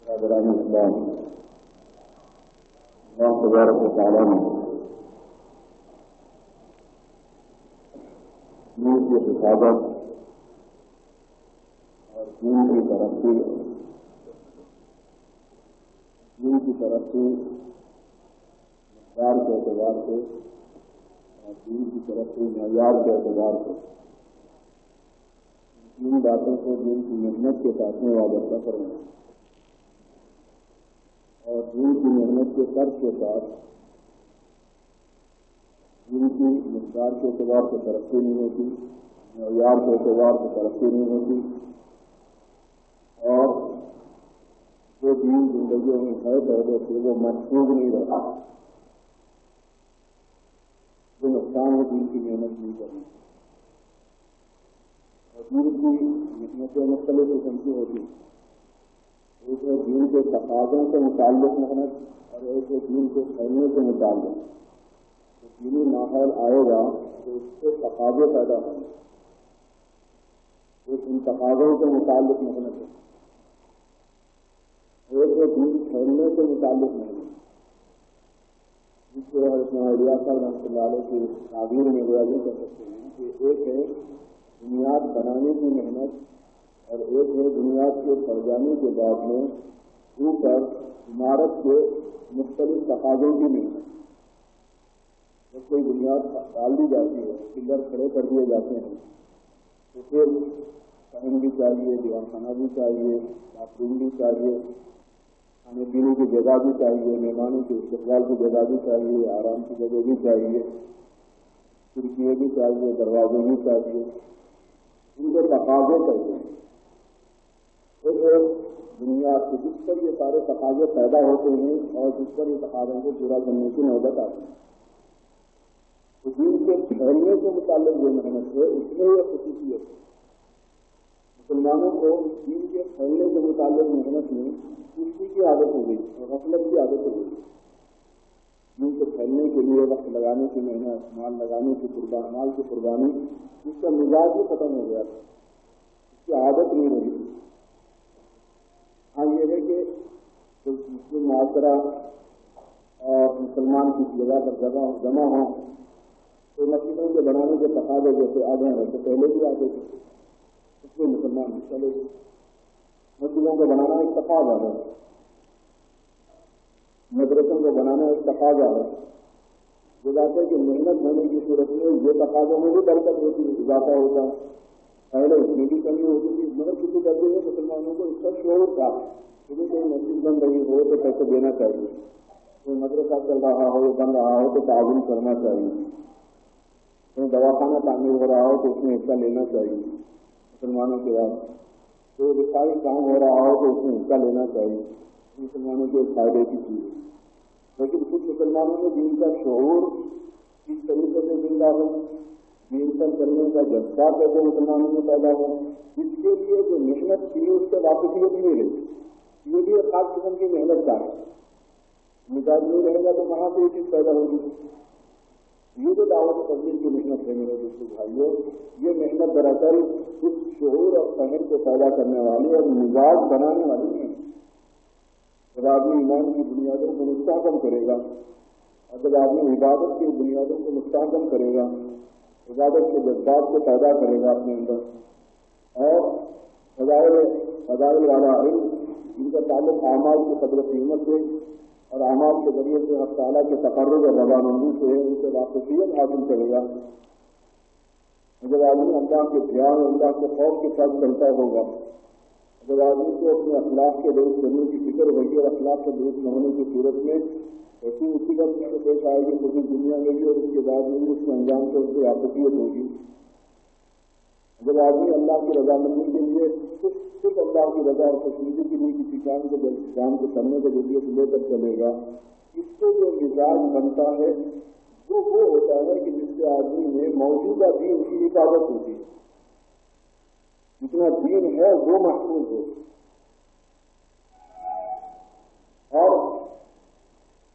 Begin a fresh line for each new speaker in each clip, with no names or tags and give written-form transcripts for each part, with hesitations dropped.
برادران اسلام، اللہ تبارک و تعالیٰ نے دین کی حفاظت اور دین کی ترقی مقدار کے اعتبار سے اور دین کی ترقی معیار کے اعتبار سے ان باتوں کو دین کی محنت کے ساتھ میں وابستہ کرنا اور دین کی محنت کے فرض کے ساتھ دین کی مقدار کے اعتبار سے ترقی نہیں ہوتی، معیار کے اعتبار سے ترقی نہیں ہوتی، اور جو دین زندگیوں میں ہے پہلے سے وہ محفوظ نہیں رہتا، جو نقصان ہے دین کی محنت نہیں کرنی۔ اور دین کی محنتیں مختلف قسم کی ہوتی، ایک ہے دین کے تقاضوں سے متعلق محنت اور ایک ہے دین کے پھیلنے سے متعلق۔ تو دینی ماحول آئے گا تو اس سے تقاضے پیدا ہوں گے، ایک ان تقاضوں سے متعلق محنت ہے، ایک ہے دین پھیلنے سے متعلق محنت، جس کو حضرت ریاض صاحب رحمۃ اللہ علیہ کی تعبیر میں یہ کر سکتے ہیں کہ ایک ہے بنیاد بنانے کی محنت اور ایک ہے بنیاد کے پڑ جانے کے بعد میں اوپر عمارت کے مختلف تقاضوں کی محنت۔ جب کوئی بنیاد ڈال دی جاتی ہے، پلر کھڑے کر دیے جاتے ہیں، تو پھر فہم بھی چاہیے، دیوار خانہ بھی چاہیے، باتھ روم بھی چاہیے، کھانے پینے کی جگہ بھی چاہیے، مہمانوں کے استقبال کی جگہ بھی چاہیے، آرام کی جگہ بھی چاہیے، کھڑکیاں بھی چاہیے، دروازے بھی چاہیے۔ ان کے تقاضے کہتے ہیں ایک بنیاد سے جس پر یہ سارے تقاضے پیدا ہوتے ہیں اور جس پر یہ تقاضوں کو پورا کرنے کی نوبت آتی ہے۔ تو دین کے پھیلنے سے متعلق جو محنت ہے اس میں یہ خصوصیت ہے، مسلمانوں کو دین کے پھیلنے سے متعلق محنت میں سستی کی عادت ہو گئی اور غفلت کی عادت ہو گئی۔ دین کے پھیلنے کے لیے وقت لگانے کی محنت، مال لگانے کی مال کی قربانی، اس کا مزاج بھی ختم ہو گیا تھا، اس کی عادت نہیں رہی۔ ہاں یہ ہے کہ مسلم معاشرہ اور مسلمان کی جگہ پر جمع ہوں تو مسجدوں کے بنانے کے تقاضے جیسے آ گئے ہیں تو پہلے بھی آتے تھے، اس میں مسلمان چلے مسجدوں کو بنانا ایک تقاضا ہے، مدرسوں کو بنانا ایک تقاضا ہے۔ جو بات ہے کہ محنت ہونے کی صورت میں یہ تقاضوں میں بھی برکت ہوتی ہے، اضافہ ہوتا ہے، پہلے اس میں بھی کمی ہوتی تھی، مگر کسی درجے میں مسلمانوں کو اس کا شعور تھا کہ کوئی مسجد بن رہی ہو تو پیسے دینا چاہیے، کوئی مدرسہ چل رہا ہو بن رہا ہو تو تعاون کرنا چاہیے، کوئی دواخانہ تعمیر ہو رہا ہو تو اس میں حصہ لینا چاہیے مسلمانوں کے بعد، کوئی رسائی کام ہو رہا ہو تو اس میں حصہ لینا چاہیے، مسلمانوں کے فائدے کی چیز ہے۔ لیکن کچھ مسلمانوں میں دین کا شعور کس طریقے سے زندہ ہو، دین پر چلنے کا جذبہ کیسے مسلمانوں میں پیدا ہو، اس کے لیے جو محنت کی اس سے واقفیت نہیں رہی، یہ بھی ایک خاص قسم کی محنت کا ہے۔ مزاج نہیں رہے گا تو کہاں سے یہ چیز پیدا ہوگی؟ یہ جو دعوت تبلیغ کی محنت ہے میرے دوستوں بھائیوں، یہ محنت دراصل اس شعور اور فہم کو پیدا کرنے والی اور مزاج بنانے والی ہے۔ جب آدمی ایمان کی بنیادوں کو مستحکم کرے گا اور جب آدمی عبادت کی بنیادوں کو مستحکم کرے گا، عبادت کے جذبات کو پیدا کرے گا اپنے اندر، اور فضائل والا علم جن کا تعلق اعمال کی قدر قیمت سے اور اعمال کے ذریعے سے حق تعالیٰ کے تقرب اور رضامندی سے ان سے واقفیت حاصل کرے گا۔ جب آدمی اللہ کے دھیان اور اللہ کے خوف کے ساتھ چلتا ہوگا، جب آدمی کو اپنے اخلاق کے درست کرنے کی فکر ہوگی اور اخلاق کے درست نہ ہونے کی صورت میں ایسی مصیبت پیش آئے گی پوری دنیا میں بھی اور اس کے بعد میں بھی اس کے انجام سے اس کی واقفیت ہوگی۔ جب آدمی اللہ کی رضامندی کے لیے صرف اللہ کی رضا اور خوشنودی کے لیے کسی کام کو کرنے کے ذریعے سے لے کر چلے گا، اس سے جو مزاج بنتا ہے وہ ہوتا ہے کہ جس سے آدمی میں موجودہ دین کی حفاظت ہوتی ہے، جتنا دین ہے وہ محفوظ ہو، اور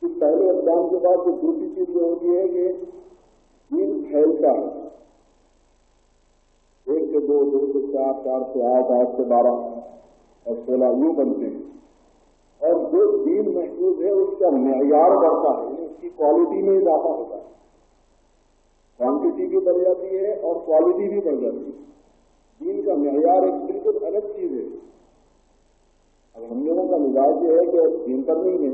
اس پہلے اقدام کے بعد جو دوسری چیز یہ ہوتی ہے کہ دین پھیلتا ہے، 1 سے 2، 2 سے 4، 4 سے 8، 8 سے 12 اور 16 یوں بنتے ہیں۔ جو دین محفوظ ہے اس کا معیار بڑھتا ہے، یعنی اس کی کوالٹی میں اضافہ ہوتا ہے، کوانٹٹی بھی بڑھ جاتی ہے اور کوالٹی بھی بڑھ جاتی ہے۔ دین کا معیار ایک بالکل الگ چیز ہے۔ اب ہم لوگوں کا مزاج یہ ہے کہ دین پر نہیں ہے،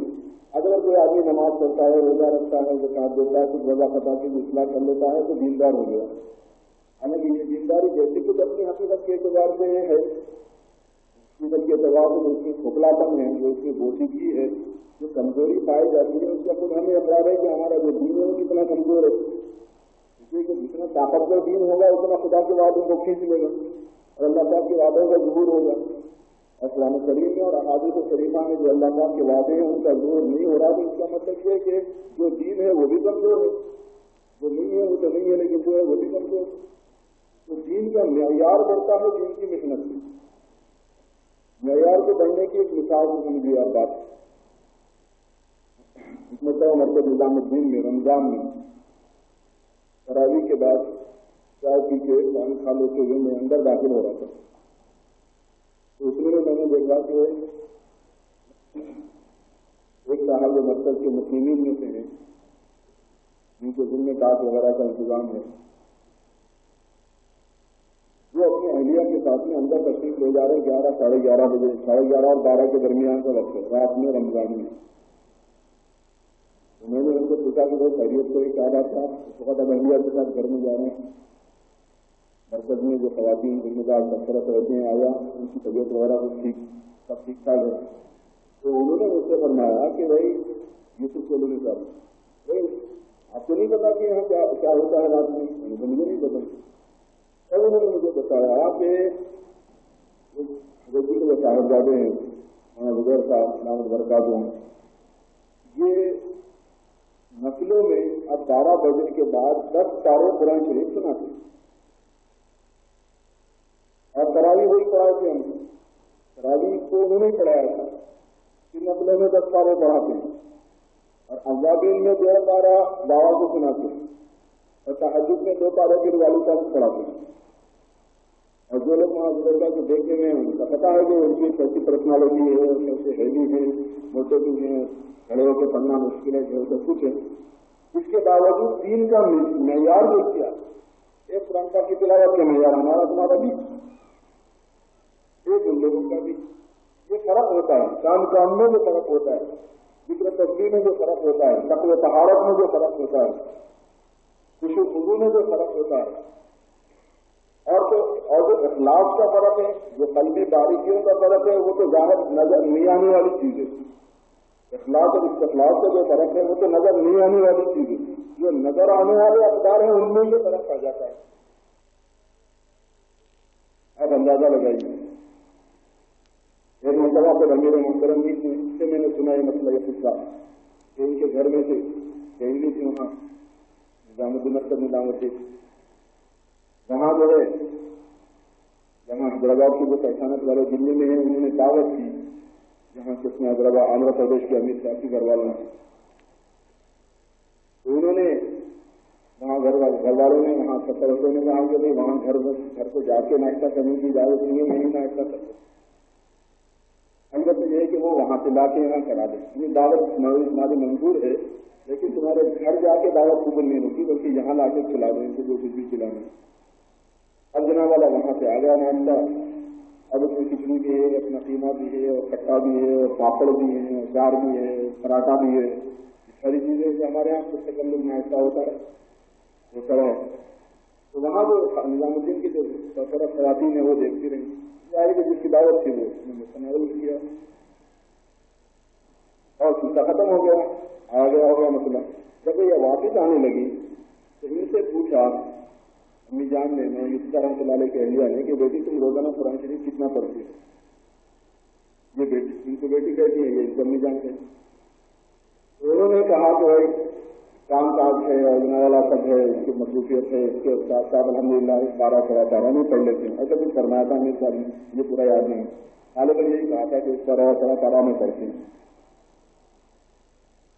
اگر کوئی آدمی نماز پڑھتا ہے، روزہ رکھتا ہے، زکات دیتا ہے، کچھ وضع خطا کی اصلاح کر لیتا ہے تو دیندار ہو گیا۔ حالانکہ یہ دینداری جیسے کچھ اپنی حقیقت کے اعتبار سے ہے، حقیقت کے اعتبار سے جو اس کی کھوکھلاپن ہے، جو اس کی بوسیدگی ہے، جو کمزوری پائی جاتی ہے، اس کا خود ہمیں اقرار ہے کہ ہمارا جو دین ہے وہ کتنا کمزور ہے، اس لیے کہ جتنا طاقتور دین ہوگا اتنا خدا کے وعدوں کو کھینچ لے گا اور اللہ پاک کے وعدوں کا ظہور ہوگا۔ اور قرآن کریم میں اور احادیث شریفہ میں جو اللہ پاک کے وعدے ہیں ان کا ظہور نہیں ہو رہا، تو اس کا مطلب یہ ہے کہ جو دین ہے وہ بھی کمزور ہے، جو نہیں ہے وہ تو نہیں ہے لیکن جو ہے وہ بھی کمزور ہے۔ تو دین کا معیار بڑھتا ہے دین کی محنت سے۔ معیار کو بڑھنے کی ایک مثال سے سمجھیے آپ بات، اس میں تو مرکز نظام الدین میں رمضان میں تراویح کے بعد چائے پی کے پانی کھا لیتے ہوئے میں اندر داخل ہو رہا تھا، تو اس میں نے دیکھا کہ ایک صاحب جو مرکز کے مسلمین میں سے ہیں، جن کے ذمہ کاٹ وغیرہ کا انتظام ہے، وہ اپنی اہلیہ کے ساتھ میں اندر تشریف لے جا رہے 11 ساڑھے 11 بجے، 11:30 اور 12 کے درمیان کا وقت ہے رات میں رمضان میں۔ تو میں نے ان کو پوچھا کہ وہ خیریت سے کہا رہا تھا، اس وقت اب اہلیہ کے ساتھ گھر میں جا رہے ہیں، مرکز میں جو خواتین ذمہ دار دفترت رہتے ہیں آیا ان کی طبیعت وغیرہ سب ٹھیک ٹھاک ہے۔ تو انہوں نے مجھ سے فرمایا کہ بھائی یوسف کالونی صاحب، بھائی آپ کو نہیں پتا کہ یہاں کیا ہوتا ہے رات میں؟ مجھے نہیں پتا۔ تب انہوں نے مجھے بتایا کہ جو صاحبزادے ہیں وزیر صاحب نام برکات ہوں، یہ نسلوں میں اب 12 بجے کے بعد 10 پارے قرآن شریف سناتے ہیں اور تراویح وہی پڑھائے تھے ہم، تراویح کو انہوں نے پڑھایا تھا کہ نسلوں میں 10 پارے پڑھاتے ہیں اور اوابین میں 2 پارا دعوا کو سناتے ہیں اور تہجد میں 2 پارے کے والد صاحب پڑھاتے ہیں۔ اور جو لوگ وہاں گزرتا کو دیکھتے ہیں ان کا پتا ہے کہ ان کی کیسی پرسنالٹی ہے، کیسے ہیوی ہے، موٹے بھی ہیں، کھڑے ہو کے پڑھنا مشکل ہے، جو سب کچھ ہے۔ اس کے باوجود دین کا معیار جو کیا، ایک قرآن پاک کی تلاوت کا معیار ہمارا تمہارا بھی، ایک ان لوگوں کا بھی، یہ فرق ہوتا ہے۔ کام میں جو فرق ہوتا ہے، ذکر تسبیح میں جو فرق ہوتا ہے، تقوی طہارت میں جو فرق ہوتا ہے، خشوع خضوع میں جو فرق ہوتا ہے، اور جو اخلاص کا فرق ہے، جو قلبی باریکیوں کا فرق ہے، وہ تو ظاہر نظر نہیں آنے والی چیز ہے۔ اخلاص اور استخلاص کا جو فرق ہے وہ تو نظر نہیں آنے والی چیز ہے، جو نظر آنے والے اقدار ہیں ان میں یہ فرق آ جاتا ہے۔ اب اندازہ لگائیے، ایک مرتبہ پھر امیر محترم بھی تھی، اس سے میں نے سنا یہ مسئلہ یہ قصہ کہ ان کے گھر میں سے کہیں تھی وہاں نظام الدین مرکز نظامت، وہاں جو ہے جہاں حیدرآباد کے جو پہچانت والے دلی میں ہیں انہوں نے دعوت کی، جہاں سے اس میں حیدرآباد آندھرا پردیش کے امیر صاحب کے گھر والوں نے، تو انہوں نے وہاں گھر والوں نے وہاں سفروں نے کہا کہ وہاں گھر کو جا کے ناشتہ کرنے کی اجازت نہیں ہے، نہیں ناشتہ کرتے، البتہ یہ ہے کہ وہ وہاں سے لا کے یہاں کرا دیں، یہ دعوت تمہاری منظور ہے لیکن تمہارے گھر جا کے دعوت قبول نہیں ہوتی، بلکہ یہاں لا کے کھلا دیں، ان کو جو کچھ بھی کھلانا۔ اب جناب والا وہاں سے آ گیا ناشتہ، اب اس میں کھچڑی بھی ہے، اپنا قیمہ بھی ہے، اور کٹا بھی ہے، اور پاپڑ بھی ہے، اچار بھی ہے، پراٹھا بھی ہے، ساری چیزیں جو ہمارے یہاں کچھ سے کم لوگ ناشتہ ہوتا ہے وہ سب ہے۔ تو وہاں جو نظام الدین کی جو سرپرست خواتین ہیں وہ دیکھتی رہی، ظاہر کہ جس کی دعوت تھی وہ تناول کیا اور قصہ ختم ہو گیا، آ گیا مسئلہ۔ جب یہ واپس آنے لگی تو ان سے پوچھا امی جان نے، میں اس طرح سے لالے کے اہلیہ نے، کہ بیٹی تم روزانہ قرآن شریف کتنا پڑھتی ہے؟ یہ بیٹی ان کو بیٹی کہتی ہے، یہ اس کو امی جان کہتی ہے۔ انہوں نے کہا کہ بھائی کام کاج ہے اور والا سب ہے، اس کی مصروفیت ہے، اس کے ساتھ ساتھ الحمدللہ 12 سوا 12 نہیں پڑھ لیتے ہیں، ایسا کچھ فرمایا تھا میرے ساتھ، یہ پورا یاد نہیں، غالباً یہی کہا تھا کہ اس 12 سوا 12 میں پڑھتے ہیں۔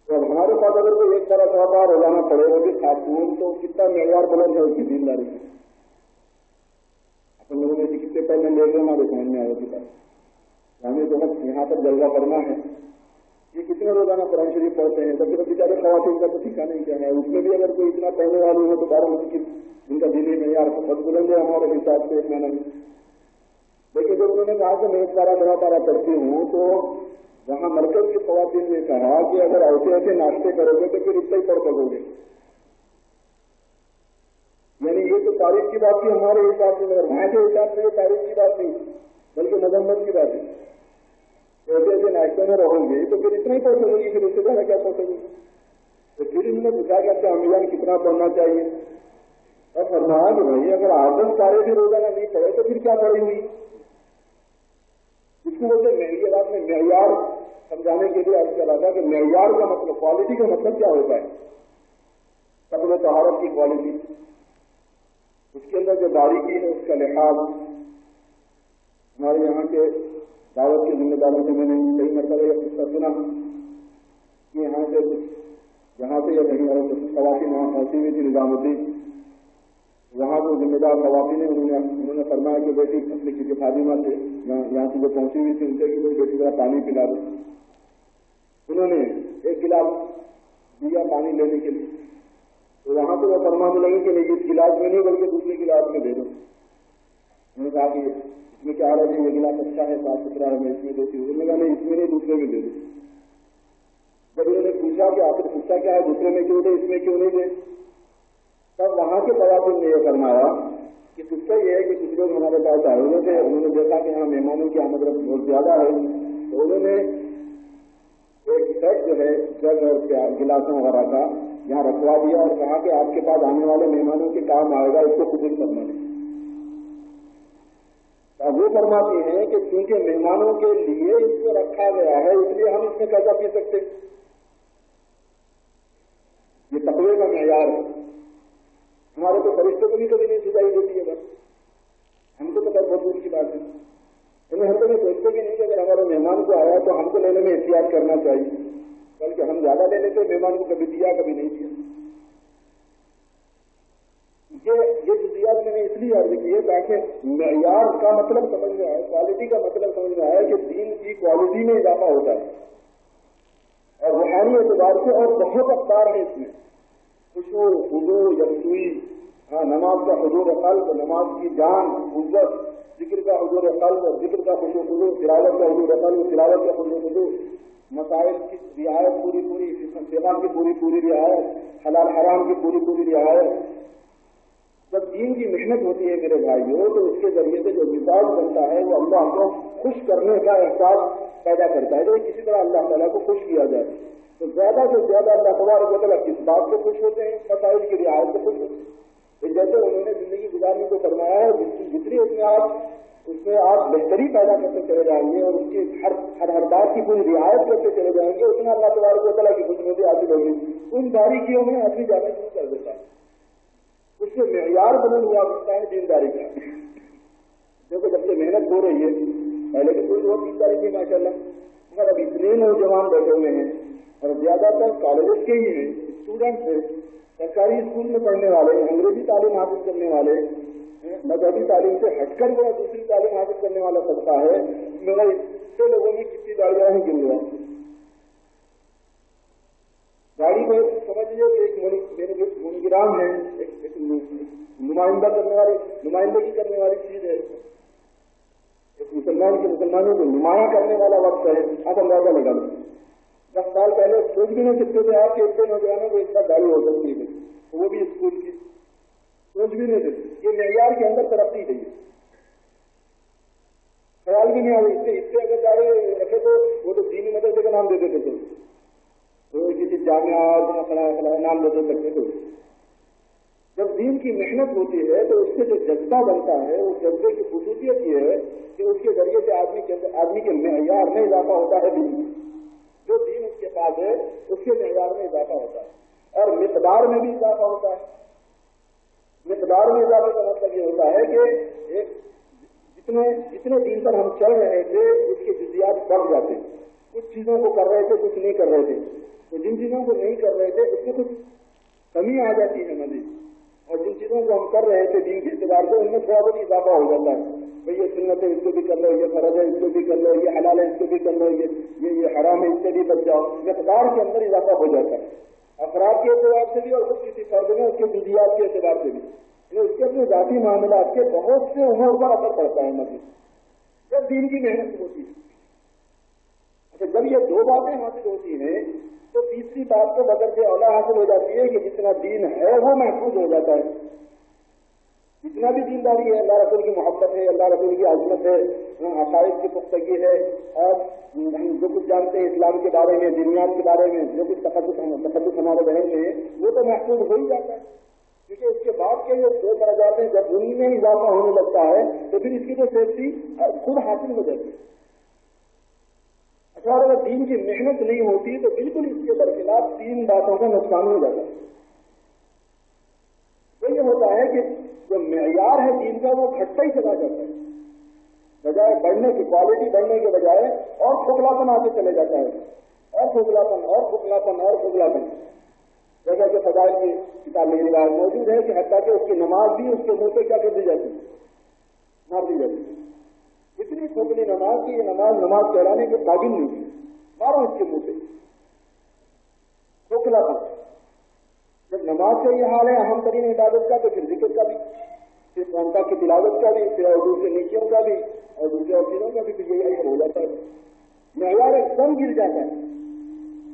تو اب ہمارے پاس اگر کوئی 1 سوا 12 روزانہ پڑھے ہوگی خاتون، تو کتنا معیار بلند ہے اس کی دینداری سے۔ اپنے لوگوں میں سے کتنے پہلے لے گئے ہمارے سمجھ میں آئے گی بات، ہمیں تو بس یہاں پر جلوہ کرنا ہے یہ کتنے روزانہ قرآن شریف پڑھتے ہیں؟ جب بیچارے خواتین کا تو ٹھکانا نہیں کیا ہے، اس میں بھی اگر کوئی اتنا پڑھنے والی ہو تو 12 مسجد ان کا دینی معیار بہت بلند ہے ہمارے حساب سے ایک مہینہ میں. لیکن جب انہوں نے کہا کہ میں ایک پارا 2 پارا پڑھتی ہوں، تو وہاں مرکز کی خواتین نے کہا کہ اگر ایسے ایسے ناشتے کرو گے تو پھر اتنا ہی پڑھ سکو گے. یعنی یہ تو تاریخ کی بات تھی ہمارے حساب سے، مگر وہاں کے حساب سے یہ تاریخ کی بات نہیں بلکہ مذمت کی بات ہے. ایسے ایسے ناشتے میں رہو گے تو پھر اتنا ہی پڑھ سکو گی، پھر اس سے زیادہ کیا پڑھ سکو گی؟ تو پھر انہوں نے پوچھا کہ اچھا امیان کتنا پڑھنا چاہیے؟ اور فرمایا کہ بھائی اگر آدم سارے بھی روزانہ نہیں پڑھے تو پھر کیا پڑھی ہوئی؟ اس کو بولتے ہیں یہ بات میں معیار سمجھانے کے لیے عرض کر رہا تھا کہ معیار کا مطلب، کوالٹی کا مطلب کیا ہوتا ہے؟ قبل طہارت کی کوالٹی، اس کے اندر جو باریکی ہے اس کا لحاظ. ہمارے یہاں کے دعوت کے ذمہ داروں سے میں نے کئی مرتبہ یہ قصہ سنا کہ یہاں سے یا کہیں اور خواتین وہاں پہنچی ہوئی تھی نظام الدین، وہاں کو ذمہ دار خواتین انہوں نے فرمایا کہ بیٹی اپنی کسی خادمہ سے یہاں سے جو پہنچی ہوئی تھی ان سے کہ بیٹی ذرا پانی پلا دو. انہوں نے ایک گلاس دیا پانی لینے کے لیے، تو وہاں تو وہ فرمانے لگی کہ نہیں اس گلاس میں نہیں بلکہ دوسرے گلاس میں دے دو. انہوں نے کہا کہ اس میں کیا آ رہا ہے، یہ گلاس اچھا ہے صاف ستھرا ہے میں اس میں دیتی ہوں. انہوں نے کہا نہیں اس میں نہیں دوسرے میں دے دو. جب انہوں نے پوچھا کہ آخر پوچھا کیا ہے دوسرے میں کیوں دے اس میں کیوں نہیں دے، تب وہاں کے خواتین نے یہ فرمایا کہ قصہ یہ ہے کہ کچھ لوگ ہمارے پاس آئے ہوئے تھے، انہوں نے دیکھا کہ یہاں مہمانوں کی آمد بہت زیادہ ہے، تو انہوں نے ایک سیٹ جو ہے جگ اور گلاسوں وغیرہ کا یہاں رکھوا دیا اور کہا کہ آپ کے پاس آنے والے مہمانوں کے کام آئے گا، اس کو قبول کرنا ہے. اب وہ فرماتی ہیں کہ کیونکہ مہمانوں کے لیے اس کو رکھا گیا ہے اس لیے ہم اس میں کیسا پی سکتے. یہ تقوی کا معیار ہے. ہمارے تو فرشتوں کو بھی کبھی نہیں سجائی دیتی ہے، بس ہم کو تو بہت دور کی بات ہے. انہیں ہم کبھی سوچتے بھی نہیں کہ اگر ہمارے مہمان کو آیا تو ہم کو لینے میں احتیاط کرنا چاہیے، بلکہ ہم زیادہ لے لیتے مہمان کو کبھی دیا کبھی نہیں دیا. یہ جزیات میں نے اس لیے عرض کی ہے تاکہ معیار کا مطلب سمجھ میں آئے، کوالٹی کا مطلب سمجھ میں آئے کہ دین کی کوالٹی میں اضافہ ہوتا ہے اور روحانی اعتبار سے اور بہت اقدار ہے اس میں. خشوع، خضوع، یکسوئی، نماز کا حضور قلب، نماز کی جان، قوت، ذکر کا حضور قلب، ذکر کا خشوع خضوع، تلاوت کا حضور قلب، تلاوت کا خشوع خضوع، مسائل کی رعایت پوری، فقہ کی پوری رعایت، حلال حرام کی پوری رعایت. جب دین کی محنت ہوتی ہے میرے بھائیوں تو اس کے ذریعے سے جو مزاج بنتا ہے وہ اللہ کو خوش کرنے کا احساس پیدا کرتا ہے. جب کسی طرح اللہ تعالیٰ کو خوش کیا جائے تو زیادہ سے زیادہ اللہ تبارک و تعالیٰ کس بات سے خوش ہوتے ہیں؟ مسائل کی رعایت سے خوش ہوتے ہیں. جیسے انہوں نے زندگی گزارنے کو فرمایا ہے جتنی اس میں آپ بہتری پیدا کرتے چلے جائیں گے اور اس کی ہر بات کی پوری رعایت کرتے چلے جائیں گے اتنا اللہ تبارک و تعالیٰ کی خوشنودی حاصل ہوگی. ان باریکیوں میں آدمی جانا شروع کر دیتا ہے. اس سے معیار بلند ہوا کرتا ہے دینداری کا. دیکھو جب سے محنت ہو رہی ہے، پہلے بھی کوئی بہت دینداری تھی ماشاء اللہ، مگر اب اتنے نوجوان بیٹھے ہوئے ہیں اور زیادہ تر کالجز کے ہی ہیں، اسٹوڈنٹس ہیں، سرکاری اسکول میں پڑھنے والے، انگریزی تعلیم حاصل کرنے والے، مذہبی تعلیم سے ہٹ کر وہ دوسری تعلیم حاصل کرنے والا طبقہ ہے. مگر اتنے لوگوں میں کتنی گاڑیاں ہیں گن لیا. گاڑی کو سمجھ لیجیے کہ ایک منگرام ہے، ایک نمائندگی کرنے والی چیز ہے، ایک مسلمانوں کو نمایاں کرنے والا وقت ہے. آپ اندازہ لگا لیں 10 سال پہلے سوچ بھی نہیں سکتے تھے آپ کے اتنے نوجوانوں کو اس کا گاڑی ہو سکتی ہے، وہ بھی اسکول کی سوچ بھی نہیں سکتے. یہ معیار کے اندر ترقی ہے، خیال بھی نہیں آ رہی. اس سے اگر گاڑی رکھے تو وہ تو دینی مدرسے کا نام دے دیتے تھے، تو کسی جامعہ نام دے سکتے تھے. جب دین کی محنت ہوتی ہے تو اس سے جو جذبہ بنتا ہے اس جذبے کی خصوصیت یہ ہے کہ اس کے ذریعے سے آدمی کے معیار میں اضافہ ہوتا ہے. جو دین اس کے پاس ہے اس کے معیار میں اضافہ ہوتا ہے اور مقدار میں بھی اضافہ ہوتا ہے. مقدار میں اضافے کا مطلب یہ ہوتا ہے کہ جتنے دین پر ہم چل رہے تھے اس کے جزیات بڑھ جاتے. کچھ چیزوں کو کر رہے تھے کچھ نہیں کر رہے تھے، تو جن چیزوں کو نہیں کر رہے تھے اس میں کچھ کمی آ جاتی ہے مزید، اور جن چیزوں کو ہم کر رہے تھے دین کے اعتبار سے ان میں تھوڑا بہت اضافہ ہو جاتا ہے. بھائی یہ سنت ہے اس کو بھی کر لو، یہ فرض ہے اس کو بھی کر لو، یہ حلال ہے اس کو بھی کر لو، یہ حرام ہے اس سے بھی لگ جاؤ، مقدار کے اندر اضافہ ہو جاتا ہے، افراد کے اعتبار سے بھی اور خود کسی فرد میں اس کے جزیات کے اعتبار سے بھی، اس کے اپنے ذاتی معاملات کے بہت سے امور پر اثر پڑتا ہے مزید جب دین کی محنت ہوتی ہے۔ اچھا، جب یہ دو باتیں حاصل ہوتی ہیں تو تیسری بات تو بدر سے اولا حاصل ہو جاتی ہے کہ جتنا دین ہے وہ محفوظ ہو جاتا ہے، جتنا بھی دینداری ہے، اللہ رسول کی محبت ہے، اللہ رسول کی عظمت ہے، عقائد کی پختگی ہے، اور ہم جو کچھ جانتے ہیں اسلام کے بارے میں، دنیات کے بارے میں جو کچھ تقدس ہمارے ذہن میں ہے وہ تو محفوظ ہو ہی جاتا ہے، کیونکہ اس کے بعد کے جو دو درجات ہیں جب انہیں میں اضافہ ہونے لگتا ہے تو پھر اس کی تو سیفٹی خود حاصل ہو جاتی ہے۔ اچھا، اگر دین کی محنت نہیں ہوتی تو بالکل اس کے برخلاف تین باتوں کا نقصان ہو جاتا ہے۔ تو یہ ہوتا ہے کہ جو معیار ہے دین کا وہ گھٹتا ہی چلا جاتا ہے، بجائے بڑھنے کی، کوالٹی بڑھنے کے بجائے اور کھوکھلاپن آتے چلے جاتا ہے، اور کھوکھلاپن اور کھوکھلاپن اور کھوکھلاپن۔ جیسا کہ فضائل کی کتاب میں روایت موجود ہے کہ حتیٰ کہ اس کی نماز بھی اس کے منہ سے کیا کر دی جاتی ہے، مار دی جاتی ہے۔ اتنی کھوکھلی نماز کی یہ نماز کہلانے کے قابل نہیں تھی، مارو اس کے منہ سے، کھوکھلاپن۔ جب نماز کا یہ حال ہے اہم ترین عبادت کا، تو پھر ذکر کا بھی، پھر قرآن کی تلاوت کا بھی، پھر اور دوسرے نیکیوں کا بھی اور دوسرے اور چیزوں کا بھی، پھر یہی ہو جاتا ہے، معیار ایک دم گر جاتا ہے۔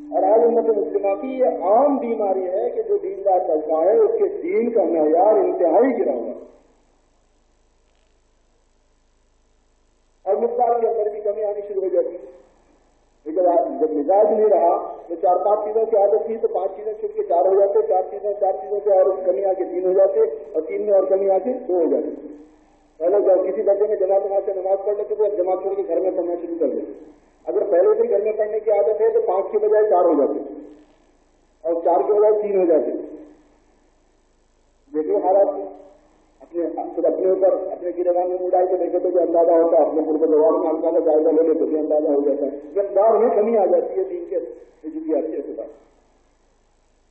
اور آج امت مسلمہ کی یہ عام بیماری ہے کہ جو دیندار چلتا ہے اس کے دین کا معیار انتہائی گرا ہوا ہے، اور مقدار کے اندر بھی کمی آنی شروع ہو جاتی ہے۔ جب مزاج نہیں رہا تو 4-5 چیزوں کی عادت تھی تو 5 چیزیں چھپ کے 4 ہو جاتے، 4 چیزوں سے اور کمی آ کے 3 ہو جاتے، اور 3 میں اور کمی آ کے 2 ہو جاتے۔ پہلے جب کسی درجے میں جماعت سے نماز پڑھ لیتے تھے، اب جماعت چھوڑ کے گھر میں پڑھنا شروع کر دیتے۔ اگر پہلے سے گھر میں پڑھنے کی عادت ہے تو 5 کے بجائے 4 ہو جاتے، اور 4 کے بجائے 3 ہو جاتے۔ دیکھو حالات اپنے اوپر اپنے گربان میں ڈال کے دیکھے تو اندازہ ہوتا ہے، اپنے پورے دوار میں ہلکا کا جائزہ لے لیتے تو اندازہ ہو جاتا ہے جب دار میں کمی آ جاتی ہے دین کے جزیات کے اعتبار۔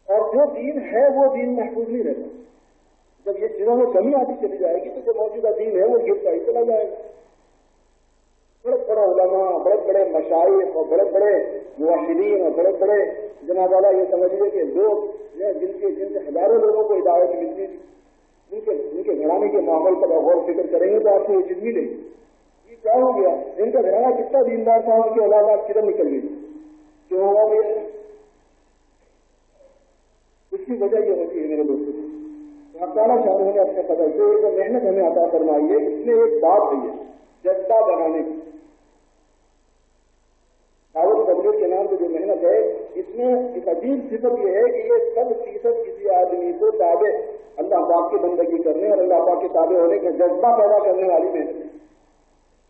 اور جو دین ہے وہ دین محفوظ نہیں رہتا، جب یہ چیزوں میں کمی آتی چلی جائے گی تو جو موجودہ دین ہے وہ گرتا ہی چلا جائے گا۔ بڑے بڑے علماء، بڑے بڑے مشائخ اور بڑے بڑے موحدین اور بڑے بڑے جناب والا یہ سمجھیے کہ لوگ جن سے ہزاروں لوگوں کو ہدایت ملتی تھی، ان کے گھرانے کے ماحول پر غور و فکر کریں گے تو آپ کو یہ چیز ملے گی۔ یہ کیا ہو گیا، ان کا گھرانہ کتنا دیندار تھا، ان کی اولاد کدھر نکل گئی، کیوں ہوا یہ؟ اس کی وجہ یہ ہوتی ہے میرے دوستوں، اللہ تعالیٰ شاہ نے اپنے فضل سے جو محنت ہمیں عطا فرمائی ہے، اس میں ایک بات ہے جذبہ بنانے کی۔ دعوت تبلیغ کے نام سے جو محنت ہے، اس میں ایک عجیب صفت یہ ہے کہ یہ 100% کسی آدمی کو تابع اللہ پاک کی بندگی کرنے اور اللہ پاک کے تابع ہونے کا جذبہ پیدا کرنے والی محنت ہے۔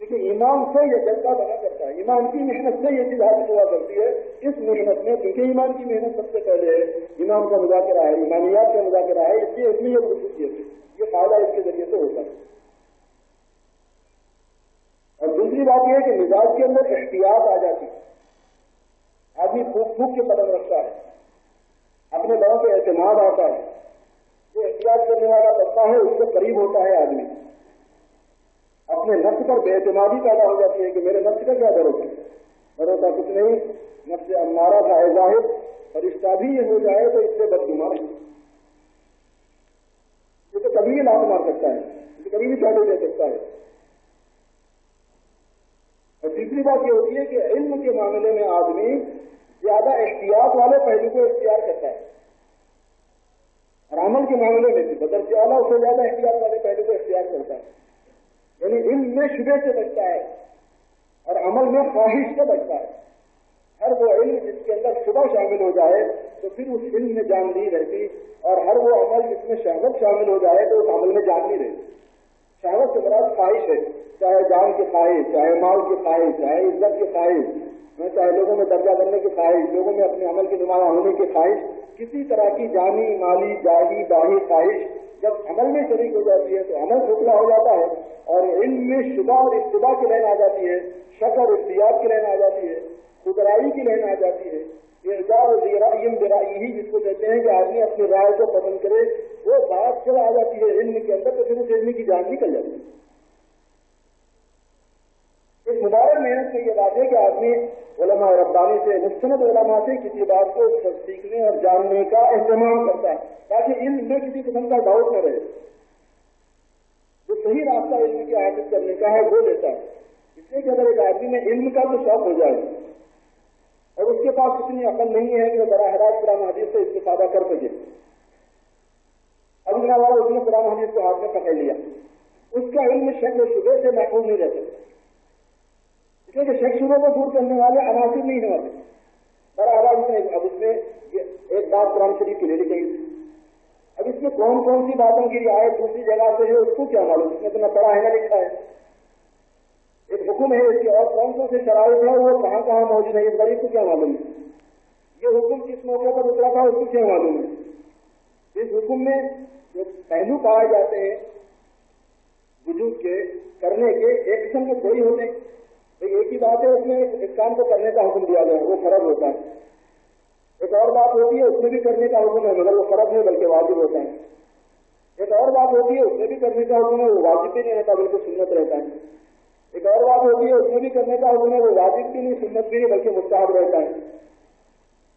کیونکہ ایمان سے یہ جذبہ بنا کرتا ہے، ایمان کی محنت سے یہ چیز حاصل ہوا کرتی ہے۔ اس محنت میں کیونکہ ایمان کی محنت سب سے پہلے ہے، ایمان کا مذاکرہ ہے، ایمانیات کا مذاکرہ ہے، اس لیے اس میں یہ خصوصیت ہے، یہ فائدہ اس کے ذریعے سے ہوتا ہے۔ اور دوسری بات یہ ہے کہ مزاج کے اندر احتیاط آ جاتی ہے، آدمی پھوک پھوک کے قدم رکھتا ہے، اپنے بڑوں پہ اعتماد آتا ہے، جو احتیاط کرنے والا بنتا ہے اس سے قریب ہوتا ہے آدمی، اپنے نفس پر بے اعتمادی پیدا ہو جاتی ہے کہ میرے نفس کا کیا بھروسہ، بھروسہ کچھ نہیں، نفس امارہ تھا ظاہر، فرشتہ بھی یہ ہو جائے تو اس سے بدگمان ہے، یہ تو کبھی لات مار سکتا ہے، اسے کبھی بھی چاٹے دے سکتا ہے۔ اور تیسری بات یہ ہوتی ہے کہ علم کے معاملے میں آدمی زیادہ احتیاط والے پہلو کو اختیار کرتا ہے، اور عمل کے معاملے میں بھی بدر سے اعلیٰ اس سے زیادہ احتیاط والے پہلو کو اختیار کرتا ہے، یعنی علم میں شبہ سے بچتا ہے اور عمل میں خواہش سے بچتا ہے۔ ہر وہ علم جس کے اندر شبہ شامل ہو جائے تو پھر اس علم میں جان نہیں رہتی، اور ہر وہ عمل جس میں شہوت شامل ہو جائے تو اس عمل میں جان نہیں رہتی۔ شہوت سے مراد خواہش ہے، چاہے جان کی خواہش، چاہے مال کی خواہش، چاہے عزت کی خواہش، چاہے لوگوں میں درجہ بننے کی خواہش، لوگوں میں اپنے عمل کی نمایاں ہونے کی خواہش، کسی طرح کی جانی مالی جاہی باہی خواہش جب عمل میں شریک ہو جاتی ہے تو عمل کھوکھلا ہو جاتا ہے، اور علم میں شبہ اور اتباع کی لہر آ جاتی ہے، شک اور احتیاط کی لہر آ جاتی ہے، خودرائی کی لہر آ جاتی ہے، اعجاب ذرائم برائیہ جس کو کہتے ہیں کہ آدمی اپنی رائے کو پسند کرے، وہ بات چل آ جاتی ہے علم کے اندر، تو پھر اس علم کی جان نکل جاتی ہے۔ اس مبارک محنت سے یہ بات ہے کہ آدمی علماء ربانی سے، مستند علماء سے کسی بات کو سیکھنے اور جاننے کا اہتمام کرتا ہے تاکہ علم میں کسی قسم کا ڈاؤٹ نہ رہے. جو صحیح راستہ علم کی حاصل کرنے کا ہے وہ لیتا ہے. اس لیے کہ اگر ایک آدمی میں علم کا تو شوق ہو جائے اور اس کے پاس اتنی عقل نہیں ہے کہ وہ براہ راست قرآن حدیث سے استفادہ کر سکے، اب والا اس نے قرآن حدیث کو ہاتھ میں پکڑ لیا، اس کا علم شک و شبہ سے محفوظ نہیں رہتا. اس لیے کہ شک شبہ کو دور کرنے والے عناصر نہیں ہوتے. براہ راست اب اس میں ایک بات قرآن شریف کی لے لی گئی، اب اس میں کون کون سی باتوں کی رعایت دوسری جگہ سے ہے اس کو کیا معلوم، اس میں تو نہ پڑھا ہے نہ لکھا ہے. ایک حکم ہے اس کے اور کون کون سے شرائط ہے وہ کہاں کہاں موجود ہے اس غریب کو کیا معلوم ہے. یہ حکم کس موقع پر اترا تھا اس کو کیا معلوم ہے. اس حکم میں جو پہلو پائے جاتے ہیں وجود کے کرنے کے ایک قسم کے کوئی ہوتے ہیں. ایک ہی بات ہے اس میں اس کام کو کرنے کا حکم دیا گیا وہ فرض ہوتا ہے. ایک اور بات ہوتی ہے اس میں بھی کرنے کا حکم ہے مگر وہ فرض نہیں بلکہ واجب ہوتا ہے. ایک اور بات ہوتی ہے اس میں بھی کرنے کا حکم ہے وہ واجب بھی نہیں رہتا بلکہ سنت رہتا ہے. ایک اور بات ہوتی ہے اس میں بھی کرنے کا حکم ہے وہ واجب بھی نہیں سنت بھی نہیں بلکہ مستحب رہتا ہے.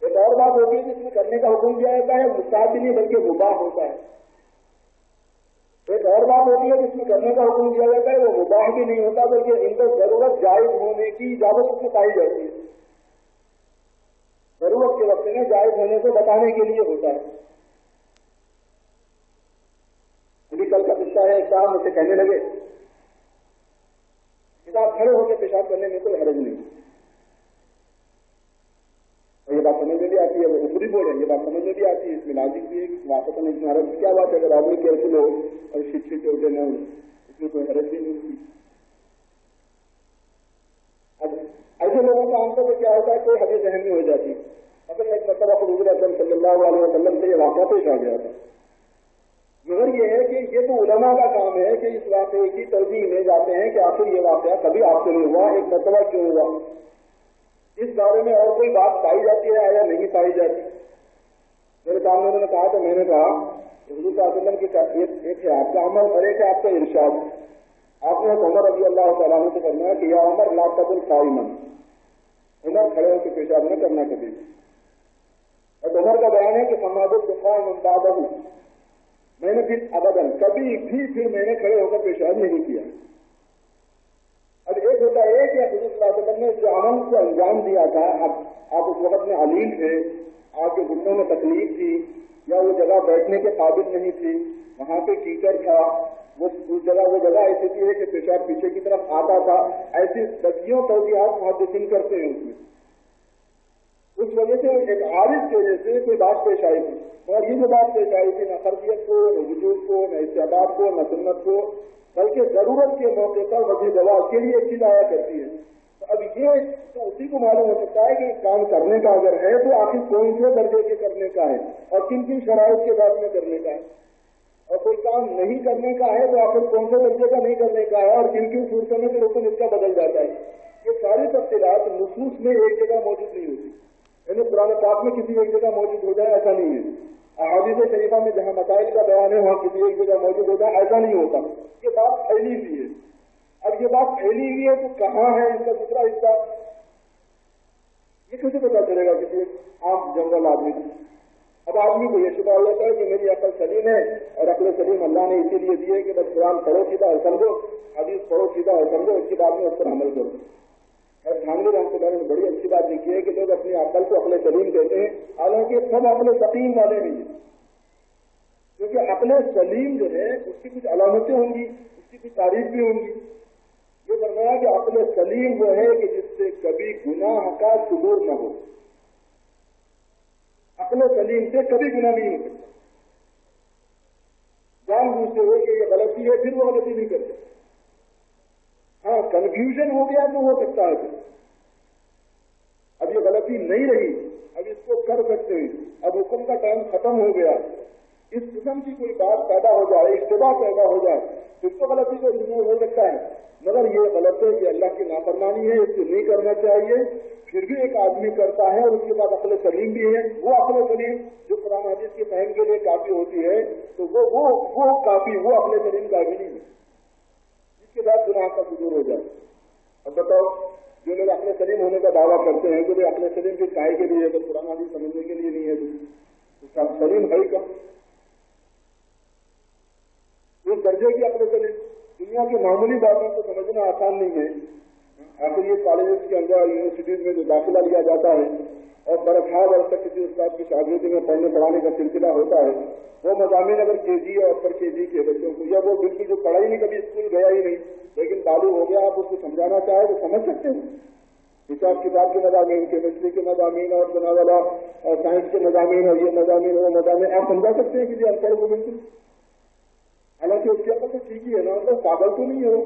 ایک اور بات ہوتی ہے جس میں کرنے کا حکم دیا جاتا ہے مستحب بھی نہیں بلکہ مباح ہوتا ہے. ایک اور بات ہوتی ہے جس میں کرنے کا حکم دیا جاتا ہے وہ مباح بھی نہیں ہوتا بلکہ ان کو ضرورت جائز ہونے کی اجازت اس میں پائی جاتی ہے. ضرورت کے وقت میں جائز ہونے کو بتانے کے لیے ہوتا ہے. ابھی کل کا قصہ ہے، ایک صاحب مجھ سے کہنے لگے کتاب کھڑے ہو کے پیشاب کرنے میں کوئی حرج نہیں، اور یہ بات سمجھ میں بھی آتی ہے. وہ اوپری بول رہے ہیں، یہ بات سمجھ میں بھی آتی ہے، اس میں لاجک بھی ہے، واقع میں اس میں حرج کیا بات ہے. اگر آدمی کیئرفل ہو اور شکشے کے اٹھے نہ ہو اس میں کوئی حرج بھی نہیں ہوتی. اب ایسے لوگوں کا عام طور پر کیا ہوتا ہے کوئی حدیث ذہن میں ہو جاتی ہے. اگر ایک مرتبہ حضور اکرم صلی اللہ علیہ وسلم سے یہ واقعہ پیش آ گیا تھا، مگر یہ ہے کہ یہ تو علماء کا کام ہے کہ اس واقعے کی ترجیح میں جاتے ہیں کہ آخر یہ واقعہ کبھی آپ سے نہیں ہوا، ایک مرتبہ کیوں ہوا، اس بارے میں اور کوئی بات پائی جاتی ہے یا نہیں پائی جاتی. میرے سامنے انہوں نے کہا تو میں نے کہا حضور صلی اللہ علیہ وسلم کی ایک ہے آپ کا عمل اور ایک ہے آپ کا ارشاد. آپ نے عمر رضی اللہ تعالیٰ عنہ سے فرمایا کہ یا عمر لا تقل قائما، عمر کھڑے ہو کے پیشاب نہ کرنا کبھی. اور عمر کا بیان ہے کہ فماد القائم من بعدہ، میں نے پھر ابداً کبھی بھی پھر میں نے کھڑے ہو کر پیشاب نہیں کیا. اب ایک ہوتا ہے کہ حضور صلی اللہ علیہ وسلم نے جو عمل کو انجام دیا تھا، آپ اس وقت میں علیم تھے، آپ کے گھٹنوں میں تکلیف تھی یا وہ جگہ بیٹھنے کے قابل نہیں تھی، وہاں پہ کیچڑ تھا، وہ جگہ ایسی تھی کہ پیشاب پیچھے کی طرف آتا تھا. ایسی دسیوں توضیحات محدثین کرتے ہیں اس میں. اس وجہ سے ایک عارض کی وجہ سے کوئی بات پیش آئی تھی، اور یہ جو بات پیش آئی تھی نہ فرضیت کو، نہ وجود کو، نہ استحباب کو، نہ سنت کو، بلکہ ضرورت کے موقع پر وجہ جواز کے لیے چیز آیا کرتی ہے. تو اب یہ تو اسی کو معلوم ہو سکتا ہے کہ کام کرنے کا اگر ہے تو آخر کون سے درجے کے کرنے کا ہے اور کن کن شرائط کے بعد میں کرنے کا ہے، اور کوئی کام نہیں کرنے کا ہے تو آخر کون سے درجے کا نہیں کرنے کا ہے اور کن کن صورتوں میں پھر حکم اس کا بدل جاتا ہے. یہ ساری تفصیلات نصوص میں ایک جگہ موجود نہیں ہوتی، یعنی قرآن پاک میں کسی ایک جگہ موجود ہو جائے ایسا نہیں ہے. احادیث شریفہ میں جہاں مسائل کا بیان ہے وہاں کسی ایک جگہ موجود ہوتا ہے ایسا نہیں ہوتا. یہ بات پھیلی ہوئی ہے. اب یہ بات پھیلی ہوئی ہے تو کہاں ہے اس کا دوسرا حصہ، یہ کیسے پتا چلے گا کسی عام جنرل آدمی کو. اب آدمی کو یہ شبہ ہوتا ہے کہ میری عقل سلیم ہے، اور عقل سلیم اللہ نے اسی لیے دی ہے کہ بس قرآن پڑھو سیدھا اور سمجھو، حدیث پڑھو سیدھا اور سمجھو، اس کے بعد میں اس پر عمل کرو. تھانوی رحمۃ اللہ نے بڑی اچھی بات لکھی ہے کہ لوگ اپنی عقل کو عقل سلیم کہتے ہیں، حالانکہ سب عقل سقیم والے نہیں ہیں، کیونکہ عقل سلیم جو ہے اس کی کچھ علامتیں ہوں گی، اس کی کچھ تعریف بھی ہوں گی. یہ فرمایا کہ عقل سلیم وہ ہے کہ جس سے کبھی گناہ کا صدور نہ ہو. عقل سلیم سے کبھی گناہ نہیں ہو سکتا. جان بوجھ سے ہو کہ یہ غلطی ہے پھر وہ غلطی نہیں کرتے. ہاں کنفیوژن ہو گیا تو ہو سکتا ہے پھر. اب یہ غلطی نہیں رہی، اب اس کو کر سکتے ہیں، اب حکم کا ٹائم ختم ہو گیا، اس قسم کی کوئی بات پیدا ہو جائے، اشتباہ پیدا ہو جائے، پھر تو غلطی کو ضرور ہو سکتا ہے. مگر یہ غلط ہے کہ اللہ کی نافرمانی ہے، اس کو نہیں کرنا چاہیے. پھر بھی ایک آدمی کرتا ہے اور اس کے بعد عقل سلیم بھی ہے. وہ عقل سلیم جو قرآن حدیث کے فہم کے لیے کافی ہوتی ہے تو وہ کافی، وہ عقل سلیم کافی نہیں ہے جس کے بعد گناہ کا صدور ہو جائے. اب بتاؤ جو لوگ عقل سلیم ہونے کا دعویٰ کرتے ہیں کہ بھائی عقل سلیم پھر کائے کے لیے اگر قرآن حدیث سمجھنے کے لیے نہیں ہے تو سلیم ہے کیا؟ اس درجے کی عقل سلیم دنیا کی معمولی باتوں کو سمجھنا آسان نہیں ہے. آخر یہ کالجز کے اندر یونیورسٹیز میں جو داخلہ لیا جاتا ہے اور برکھا برس تک کسی استاد کی شاگردی میں پڑھنے پڑھانے کا سلسلہ ہوتا ہے وہ مضامین اگر کے جی اور اپر کے جی کے بچوں کو یا وہ بالکل جو پڑھائی نہیں کبھی اسکول گیا ہی نہیں لیکن بالغ ہو گیا آپ اس کو سمجھانا چاہے تو سمجھ سکتے ہیں. حساب کتاب کے مضامین کیمسٹری کے مضامین اور بنا والا اور سائنس کے مضامین اور یہ مضامین وہ مضامین آپ سمجھا سکتے ہیں کہ ان پڑھ کو بالکل. حالانکہ اس کے عقل تو ٹھیک ہی ہے نا مطلب پاگل تو نہیں ہو.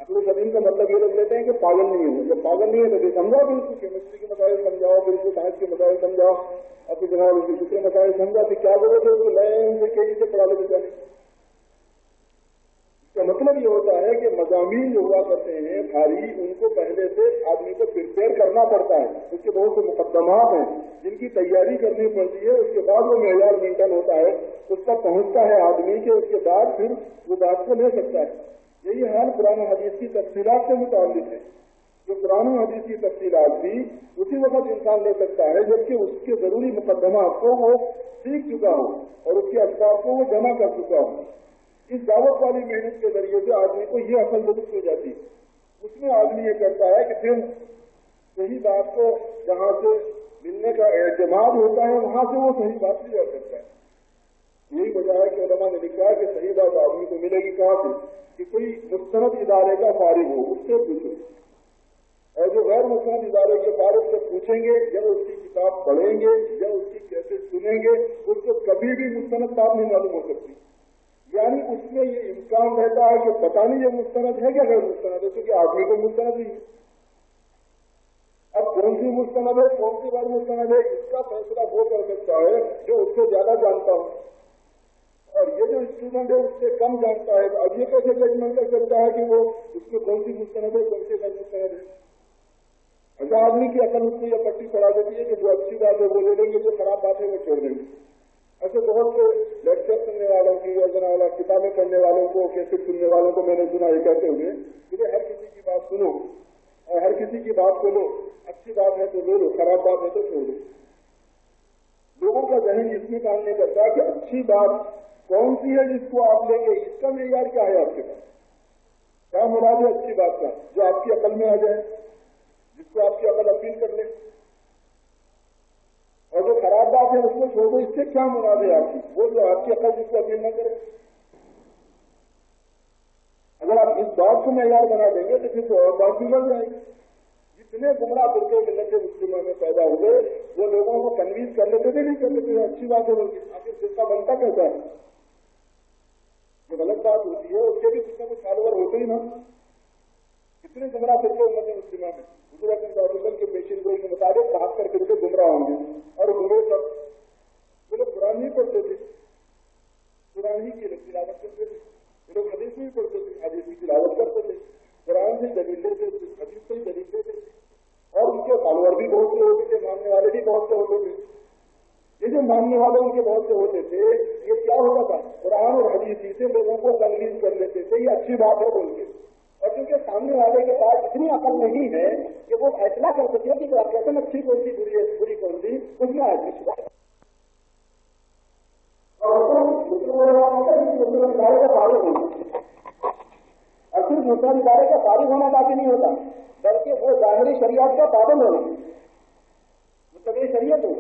عقل سلیم کا مطلب یہ لوگ لیتے ہیں کہ پاگل نہیں ہو. جب پاگل نہیں ہے تو پھر سمجھاؤ پھر اس کو کیمسٹری کے مسائل سمجھاؤ پھر اس کو سائنس کے مسائل سمجھاؤ اور پھر جناب اس کے دوسرے مسائل سمجھا پھر کیا ضرورت ہے اس کو لائن سے کے جی سے پڑھا لے جانے. اس کا مطلب یہ ہوتا ہے کہ مضامین جو ہوا کرتے ہیں بھاری ان کو پہلے سے آدمی کو پریپیئر کرنا پڑتا ہے. اس کے بہت سے مقدمات ہیں جن کی تیاری کرنی پڑتی ہے. اس کے بعد وہ معیار مینٹین ہوتا ہے اس پر پہنچتا ہے آدمی کے اس کے بعد پھر وہ بات کو لے سکتا ہے. یہی حال قرآن حدیث کی تفصیلات سے متعلق ہے. جو قرآن حدیث کی تفصیلات بھی اسی وقت انسان لے سکتا ہے جبکہ اس کے ضروری مقدمات کو وہ سیکھ چکا ہو اور اس کے اسباب کو وہ جمع کر چکا ہو. اس دعوت والی محنت کے ذریعے سے آدمی کو یہ عقل درست ہو جاتی ہے. اس میں آدمی یہ کرتا ہے کہ پھر صحیح بات کو جہاں سے ملنے کا اعتماد ہوتا ہے وہاں سے وہ صحیح بات لیا کرتا ہے. یہی وجہ ہے کہ علماء نے لکھا ہے کہ صحیح بات آدمی کو ملے گی کہاں سے کہ کوئی مستند ادارے کا فارغ ہو اس سے پوچھو اور جو غیر مستند ادارے کے فارغ سے پوچھیں گے یا اس کی کتاب پڑھیں گے یا اس کی کیسے سنیں گے اس کو کبھی بھی مستند بات نہیں معلوم ہو سکتی. یعنی اس میں یہ امکان رہتا ہے کہ پتہ نہیں یہ مستند ہے کیا غیر مستند ہے کیونکہ آدمی کو مستند نہیں ہے. اب کون سی مستند ہے کون سی بات مستند ہے اس کا فیصلہ وہ کر سکتا ہے جو اس سے زیادہ جانتا ہو اور یہ جو اسٹوڈنٹ ہے اس سے کم جانتا ہے. اب یہ کیسے ججمنٹ کر سکتا ہے کہ وہ اس میں کون سی مستند ہے کون سی غیر مستند ہے. ایسا آدمی کی عقل اس کو یہ پٹی پڑا دیتی ہے کہ جو اچھی بات ہے وہ لے لیں گے جو خراب بات ہے وہ چھوڑ دیں گے. ایسے بہت سے لیکچر سننے والوں کی یا کتابیں پڑھنے والوں کو کیسے سننے والوں کو میں نے سنا یہ کہتے ہوئے کہ ہر کسی کی بات سنو اور ہر کسی کی بات کو لو. اچھی بات ہے تو لے لو خراب بات ہے تو چھوڑ دو. لوگوں کا ذہن اس میں کام نہیں کرتا کہ اچھی بات کون سی ہے جس کو آپ لیں گے اس کا معیار کیا ہے آپ کے پاس کیا مراد ہے اچھی بات کا جو آپ کی عقل میں آ جائے جس کو آپ کی عقل اپیل کر لے اور جو خراب بات ہے اس کو چھوڑ دو اس سے کیا مراد ہے آپ کی وہ جو آپ کی عقل جس کو اپیل نہ کرے. اگر آپ اس بات کو معیار بنا دیں گے تو پھر تو اور بات بگڑ جائے گی. جتنے گمراہ فرقے ملت مسلموں میں پیدا ہوئے وہ لوگوں کو کنوینس کر لیتے تھے نہیں کر لیتے اچھی بات ہے بلکہ آخر فرقہ بنتا کیسا ہے جو غلط بات ہوتی ہے اس کے بھی کچھ نہ کچھ فالوور ہوتے ہی نا. کتنے گمراہ فرقے امت مسلمہ میں حضور اکرم صلی اللہ علیہ وسلم کے پیشین گوئی کے مطابق 72 فرقے گمراہ ہوں گے اور گمراہ سب وہ لوگ قرآن نہیں پڑھتے تھے قرآن ہی کی تلاوت کرتے تھے. وہ لوگ حدیث نہیں پڑھتے تھے حدیث کی تلاوت کرتے تھے قرآن سے دلیل لیتے تھے حدیث سے دلیل لیتے تھے اور ان کے فالوور بھی بہت سے ہوتے تھے ماننے والے بھی بہت سے ہوتے تھے. یہ جو ماننے والے ان کے بہت سے ہوتے تھے یہ کیا ہوتا تھا قرآن اور حدیث سے لوگوں کو تنویر کر لیتے تھے یہ اچھی بات ہے بول کے اور کیونکہ سامنے والے کے پاس اتنی عقل نہیں ہے کہ وہ فیصلہ کر سکتے کہ کہتے ہیں اچھی کون سی بری کون سی اس میں آج کچھ بات ادارے کا فارغ ہونا اور صرف مسلم ادارے کا فارغ ہونا کافی نہیں ہوتا بلکہ وہ ظاہری شریعت کا پابند ہونا مطلب شریعت ہو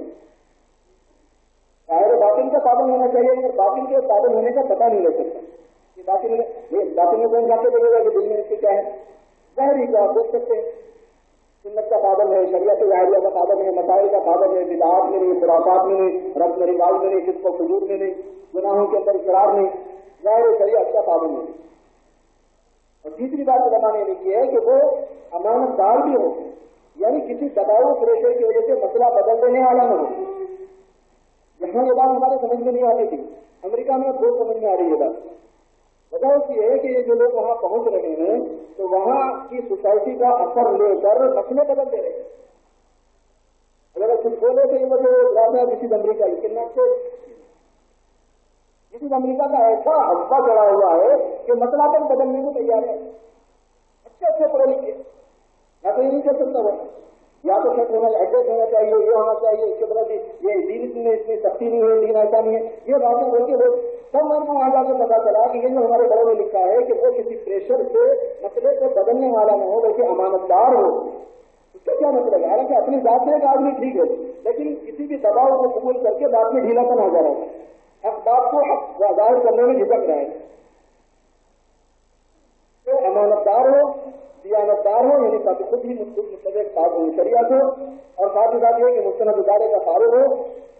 ظاہر باطن کا پابند ہونا چاہیے اور باطن کے پابند ہونے کا پتہ نہیں لے سکتا کہ باطن میں کون جاتے بولے گا کہ دل میں اس کے کیا ہے ظاہری کا آپ دیکھ سکتے ہیں سنت کا پابند ہے شریعت ظاہریہ کا پابند ہے مسائل کا پابند ہے بدعات میں نہیں خرافات میں نہیں رسم رواج میں نہیں فسق و فجور میں نہیں گناہوں کے اندر اقرار نہیں ظاہر شریعت کا پابند ہے. اور تیسری بات علماء نے لکھی ہے کہ وہ امانت دار بھی ہو یعنی کسی دباؤ پریشر کی وجہ سے مسئلہ بدل دینے والا نہ ہو. یہاں یہ بات ہمارے سمجھ میں نہیں آتی تھی امریکہ میں اب بہت سمجھ میں آ رہی ہے بات. وجہ اس یہ ہے کہ یہ جو لوگ وہاں پہنچ رہے ہیں تو وہاں کی سوسائٹی کا اثر لے کر مسئلے بدل دے رہے ہیں. اگر کچھ بولے تو یہ وجہ زیادہ کسی امریکہ لیکن کسی امریکہ کا ایسا حصہ چڑھا ہوا ہے کہ مسئلہ تک بدلنے کو تیار ہے. اچھے اچھے پڑھے لکھے یا تو یہ نہیں کر سکتا وہ، یا تو سچ ہونا ایڈجسٹ ہونا چاہیے، یہ ہونا چاہیے، اس کے بعد یہ دین میں اتنی سختی نہیں ہوئی، دین ایسا نہیں ہے، یہ باتیں بول کے وہ سب میرے کو وہاں جا کے پتا چلا کہ یہ جو ہمارے بڑوں میں لکھا ہے کہ وہ کسی پریشر سے مسئلے کو بدلنے والا نہ ہو بلکہ امانت دار ہو، اس کا کیا مطلب ہے؟ حالانکہ اپنی ذات میں ایک آدمی ٹھیک ہے لیکن کسی بھی دباؤ کو قبول کر کے بات میں ڈھیلا پن ہو جا رہا ہے، حق بات کو حق ظاہر کرنے میں جھجک رہا ہے، تو امانت دار ہو، دیانت دار ہو، یعنی خود ہی مستقبل صاحب ہو شریعت ہو، اور ساتھ ہی ساتھ یہ کہ مستند ادارے کا فارغ ہو،